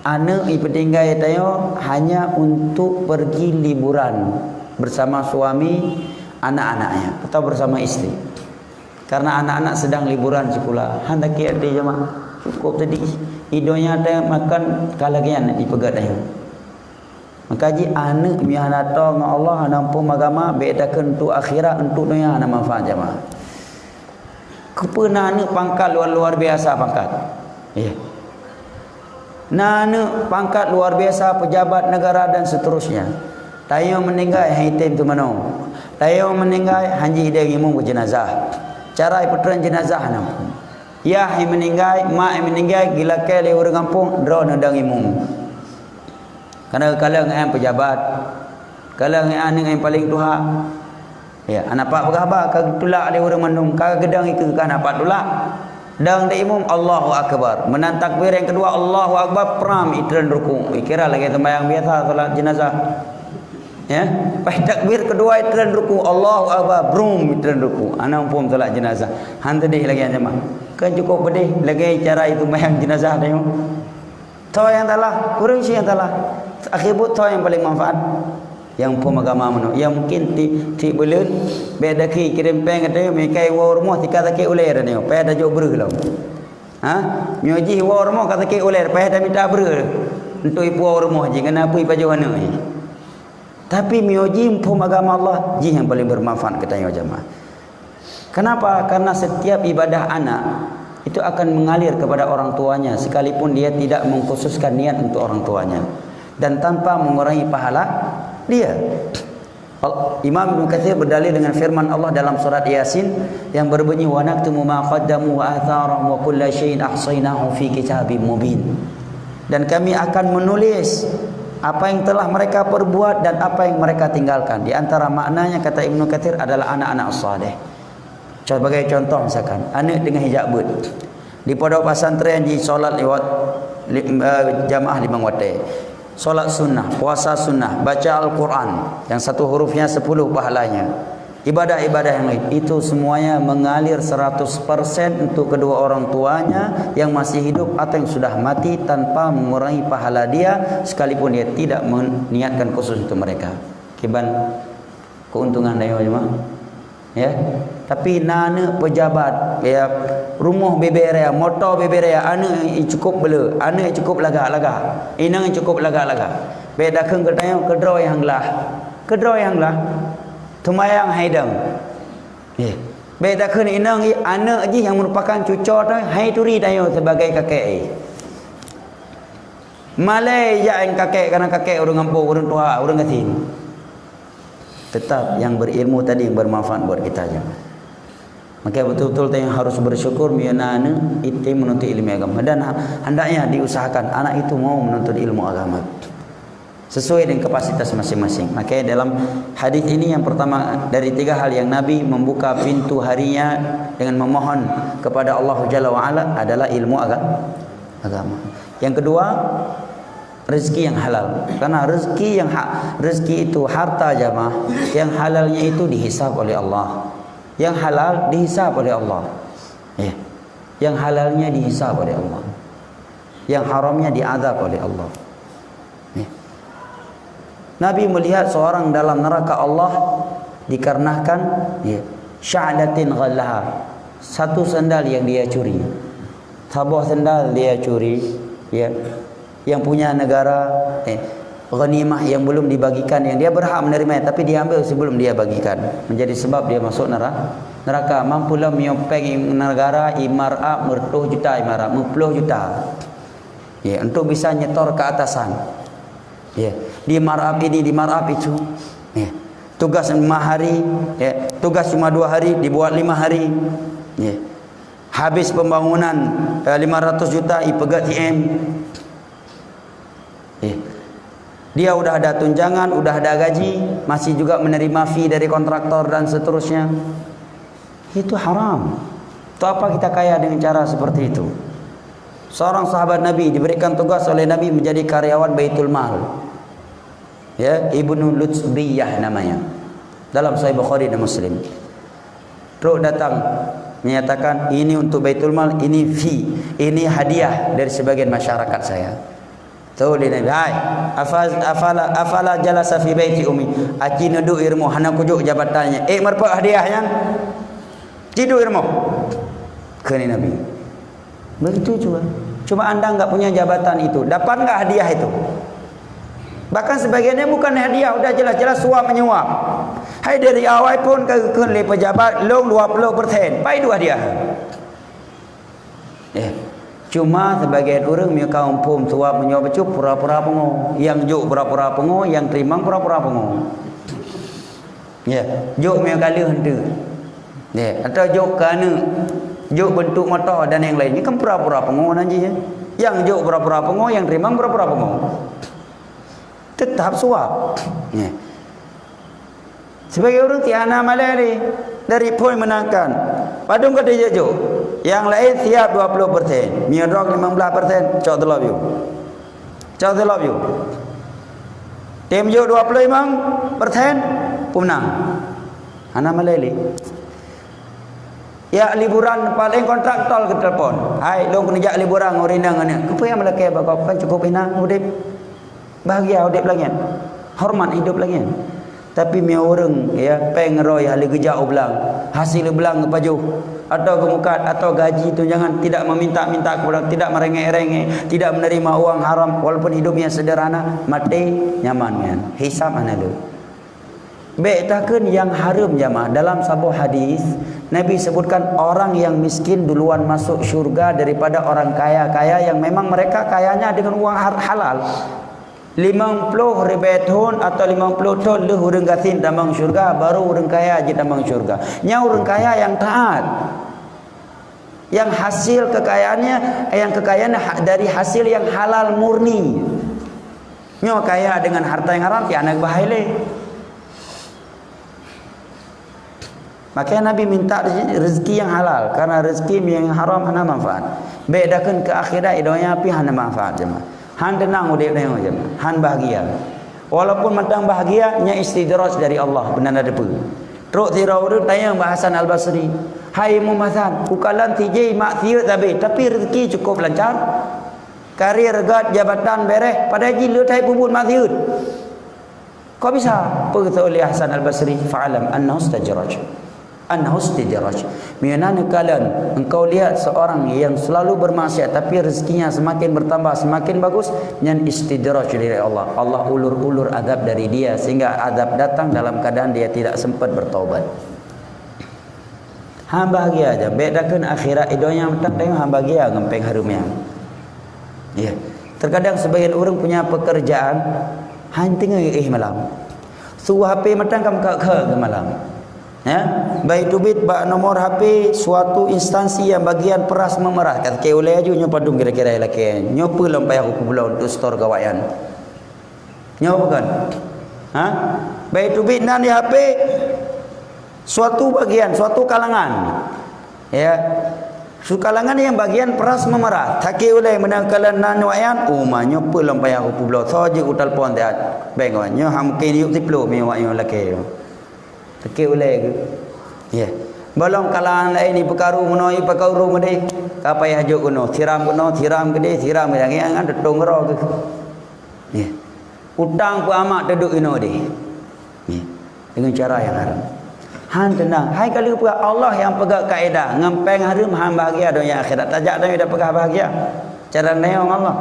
Anak ibu tinggal tayo hanya untuk pergi liburan bersama suami, anak-anaknya atau bersama istri. Karena anak-anak sedang liburan sekolah. Hendak dia jemaah cukup tadi. Idonya ada makan kalagian di pegat ayo. Maka ji anak miana to dengan Allah nampu agama bedakan untuk akhirat untuk dunia ana manfaat jemaah. Kepena anak pangkat luar biasa pangkat. Ya. Anak pangkat luar biasa pejabat negara dan seterusnya. Tayo meninggal hitam tu mano. Tayo meninggal hanji dia ngimung ke jenazah. Cara iputran jenazah nam. Ya hai meninggal, mak hai meninggal gila ke le orang kampung dro nandang imum. Karena kalau ngam pejabat, kalau ngam yang paling tuha. Ya, anak pak berapa ka tulak le orang mandum, ka gedang itu kan apa tulak. Dang de imum Allahu akbar. Menan takbir yang kedua Allahu akbar pram itran rukuk. Kira lagi sembahyang biasa salat jenazah. Ya, pas takbir kedua itran ruku Allahu akbar brum itran ruku ana umpam salat jenazah han tadi lagi jemaah kan cukup pedih lagi cara itu mayang jenazah tengok Tahu yang talah, kurang sih yang talah. Akibat tahu yang paling manfaat. Yang pun agama mana. Yang mungkin ti bulan beda ki kirim peng kata mekai wa rumah tika tak uler ni. Pai dah jauh beru lah. Ha? Nyoji wa rumah kata ki uler pai dah minta beru. Untuk ipu wa rumah je kenapa ipa jauh mana ni. Tapi mioji pun agama Allah ji yang paling bermanfaat katanya jemaah. Kenapa? Karena setiap ibadah anak itu akan mengalir kepada orang tuanya sekalipun dia tidak mengkhususkan niat untuk orang tuanya dan tanpa mengurangi pahala dia. Imam Ibn Katsir berdalil dengan firman Allah dalam surat Yasin yang berbunyi wa naktumu ma qaddamu wa atharahum wa kulla syai'in ahsaynahu fi kitabim mubin. Dan kami akan menulis apa yang telah mereka perbuat dan apa yang mereka tinggalkan. Di antara maknanya kata Ibn Katsir adalah anak-anak saleh. Sebagai contoh misalkan anak dengan hijab but di pondok pesantren di solat lewat jamaah 5 waktu, solat sunnah, puasa sunnah, baca Al-Quran yang satu hurufnya 10 pahalanya, ibadah-ibadah yang lain, itu semuanya mengalir 100% untuk kedua orang tuanya yang masih hidup atau yang sudah mati tanpa mengurangi pahala dia sekalipun dia tidak meniatkan khusus untuk mereka. Kiban keuntungan dia jemaah. Ya, tapi nana pejabat, ya, rumah beberea, motor beberea, anak cukup bela, anak cukup lagak-lagak, inang cukup lagak-lagak. Beda keng ketanya kedro yang lah, tumayang haidang. Ya, beda keng inang anak je yang merupakan cucur tu, hai turi tayo sebagai kakek. Malai yang kakek karena kakek orang kampung, orang tua, orang katin. Tetap yang berilmu tadi yang bermanfaat buat kita aja. Maka betul-betul yang harus bersyukur mianana itu menuntut ilmu agama dan hendaknya diusahakan anak itu mau menuntut ilmu agama sesuai dengan kapasitas masing-masing. Maka dalam hadis ini yang pertama dari 3 hal yang Nabi membuka pintu harinya dengan memohon kepada Allah Jalla wa Ala adalah ilmu agama. Yang kedua, rezeki yang halal. Karena rezeki itu harta jamaah, yang halalnya itu dihisab oleh Allah. Yang halal dihisab oleh Allah. Ya. Yang halalnya dihisab oleh Allah. Yang haramnya diazab oleh Allah. Ya. Nabi melihat seorang dalam neraka Allah dikarenakan ya, sya'datin ghallaha, satu sandal yang dia curi. Sebuah sandal dia curi, ya. Yang punya negara ghanimah yang belum dibagikan, yang dia berhak menerimanya tapi dia ambil sebelum dia bagikan, menjadi sebab dia masuk neraka. Mampulah menyopeng negara imarah 10 juta, imarah 10 juta, ya, untuk bisa nyetor ke atasan, ya, di marab ini di marab itu, ya, tugas 5 hari, ya, tugas cuma 2 hari dibuat 5 hari, ya, habis pembangunan 500 juta ipegat TM. Dia udah ada tunjangan, udah ada gaji, masih juga menerima fee dari kontraktor dan seterusnya. Itu haram. Itu apa kita kaya dengan cara seperti itu? Seorang sahabat Nabi diberikan tugas oleh Nabi menjadi karyawan Baitul Mal. Ya, Ibnu Lutsbiyah namanya. Dalam Sahih Bukhari dan Muslim. Terus datang menyatakan ini untuk Baitul Mal, ini fee, ini hadiah dari sebagian masyarakat saya. Tahu dia Nabi, hai, afala jalasa fi baiti ummi, aci nuduk irmo hana kujuk jabatannya, merpa hadiahnya, tidur irmo, kini Nabi. Begitu juga. Cuma anda enggak punya jabatan itu, dapat enggak hadiah itu? Bahkan sebagiannya bukan hadiah, udah jelas-jelas suap menyuap. Hai dari awal pun ke pejabat long 20%, pai dua hadiah. Cuma sebagian orang punya kaum pun suap menyuap itu pura-pura pengo, yang juk pura-pura pengo, yang terima pura-pura pengo. Ya, juk punya kali hentu. Ya, atau juk kana, juk bentuk mata dan yang lain. Ini kan pura-pura pengo nanti ya. Yang juk pura-pura pengo, yang terima pura-pura pengo. Tetap suap. Ya. Sebagai orang tiana malari dari poin menangkan. Padung kata juk. Yang lain siap 20%, miodrok 15%, cok the love you. Cok the love you. Tim juk 25%, pemenang. Ana malali. Ya liburan paling kontraktor ke telefon. Hai, long kena jak liburan orina ngane. Kepa yang melaki bakau kan cukup ina udip. Bahagia udip lagi. Hormat hidup lagi. Tapi mi orang ya pengeroy hal gejak ulang. Hasil belang kepaju atau kemukat atau gaji itu jangan tidak meminta-minta kepada, tidak merengek-rengek, tidak menerima uang haram walaupun hidupnya sederhana, mati nyaman kan. Hisab ana lu. Be'takeun yang haram jamaah dalam sebuah hadis Nabi sebutkan orang yang miskin duluan masuk syurga daripada orang kaya-kaya yang memang mereka kayanya dengan uang halal. 50 ribu tahun atau 50 tahun le urang gatin tambang syurga baru urang kaya aja tambang syurga. Nya urang kaya yang taat. Yang hasil kekayaannya dari hasil yang halal murni. Nya kaya dengan harta yang haram ya anak bahaya. Makanya Nabi minta rezeki yang halal karena rezeki yang haram hana manfaat. Bedakan ke akhirat idonya api hana manfaat jemaah. Han tenang udip tengok jemaah. Han bahagia. Walaupun matang bahagia nya istidraj dari Allah benar ada apa. Teruk tirawur tayang bahasan Al-Basri. Hai Muhammad, ukalan tijai maksiat tapi rezeki cukup lancar. Karir gad jabatan beres pada jilid hai bubut maksiat. Kau bisa? Berkata oleh Hasan Al-Basri, fa'alam annahu istadraj. Annahu istidraj. Mianana kalan engkau lihat seorang yang selalu bermaksiat tapi rezekinya semakin bertambah semakin bagus, nyan istidraj dari Allah. Allah ulur-ulur azab dari dia sehingga azab datang dalam keadaan dia tidak sempat bertaubat. Han bahagia aja. Bedakan akhirat idonya tak tengok han bahagia ngempeng harumnya. Ya. Terkadang sebagian orang punya pekerjaan han tengah malam. Suruh HP matang kam ke malam. Ya, baik tubit ba nomor HP suatu instansi yang bagian peras memerah kat ke oleh aju nyo padung kira-kira laki nyo pelom payah aku pula untuk store gawayan nyo bukan ha baik tubit nan di HP suatu bagian suatu kalangan ya su kalangan yang bagian peras memerah tak oleh menangkalan nan wayan nyo pelom payah aku pula saja ku telefon dia bengok nyo ham ke yuk tiplo mi wa nyo laki tekik oleh ke ya balong kalangan lain ni perkaru menoi perkaru mede apa yang hajuk kuno tiram gede tiram yang ada tonggro ke ya utang ku amak duduk ino de ya dengan cara yang haram han tenang hai kali pula Allah yang pegang kaedah ngempeng harum han bahagia dunia akhirat tajak dah pegang bahagia cara neong Allah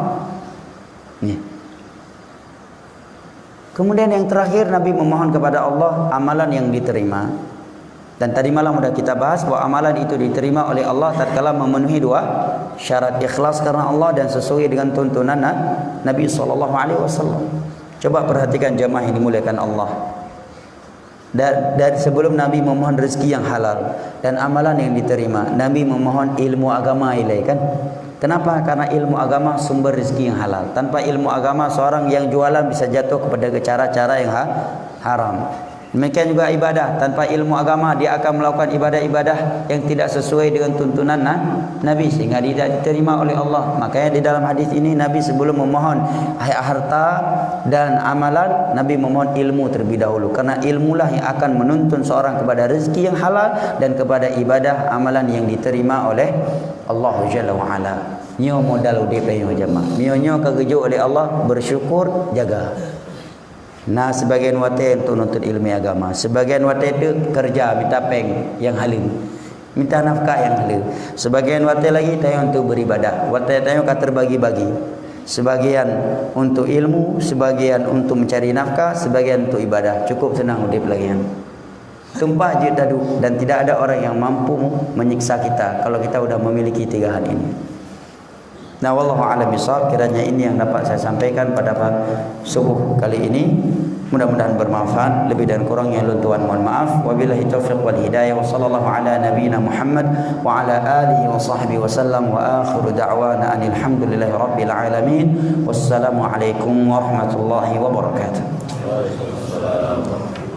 ya. Kemudian yang terakhir Nabi memohon kepada Allah amalan yang diterima. Dan tadi malam sudah kita bahas bahwa amalan itu diterima oleh Allah tatkala memenuhi dua syarat, ikhlas karena Allah dan sesuai dengan tuntunan Nabi SAW. Coba perhatikan jemaah yang dimuliakan Allah. Dan sebelum Nabi memohon rezeki yang halal dan amalan yang diterima, Nabi memohon ilmu agama ilai kan? Kenapa? Karena ilmu agama sumber rezeki yang halal. Tanpa ilmu agama seorang yang jualan bisa jatuh kepada cara-cara yang haram. Demikian juga ibadah. Tanpa ilmu agama dia akan melakukan ibadah-ibadah yang tidak sesuai dengan tuntunan Nabi sehingga tidak diterima oleh Allah. Makanya di dalam hadis ini Nabi sebelum memohon harta dan amalan, Nabi memohon ilmu terlebih dahulu. Karena ilmulah yang akan menuntun seorang kepada rezeki yang halal dan kepada ibadah amalan yang diterima oleh Allah Jalla wa Ala. Nyo modal udip ayo jemaah. Nyo kegejuk oleh Allah, bersyukur, jaga. Nah, sebagian wate untuk nuntut ilmu agama, sebagian wate itu kerja minta peng yang halal, minta nafkah yang halal. Sebagian wate lagi tayang untuk beribadah, wate tayang kata terbagi-bagi. Sebagian untuk ilmu, sebagian untuk mencari nafkah, sebagian untuk ibadah. Cukup senang udip lagi yang tumpah je tadu dan tidak ada orang yang mampu menyiksa kita kalau kita sudah memiliki tiga hal ini. Nah, wallahu a'lam bishawab. Kiranya ini yang dapat saya sampaikan pada subuh kali ini. Mudah-mudahan bermanfaat. Lebih dan kurangnya luntuan mohon maaf. Wabillahi taufiq wal hidayah. Wa sallallahu ala nabiyyina Muhammad wa ala alihi wa sahbihi wa sallam. Wa akhiru da'wana anil hamdulillahi rabbil alamin. Wassalamu alaikum warahmatullahi wabarakatuh. Waalaikumsalam.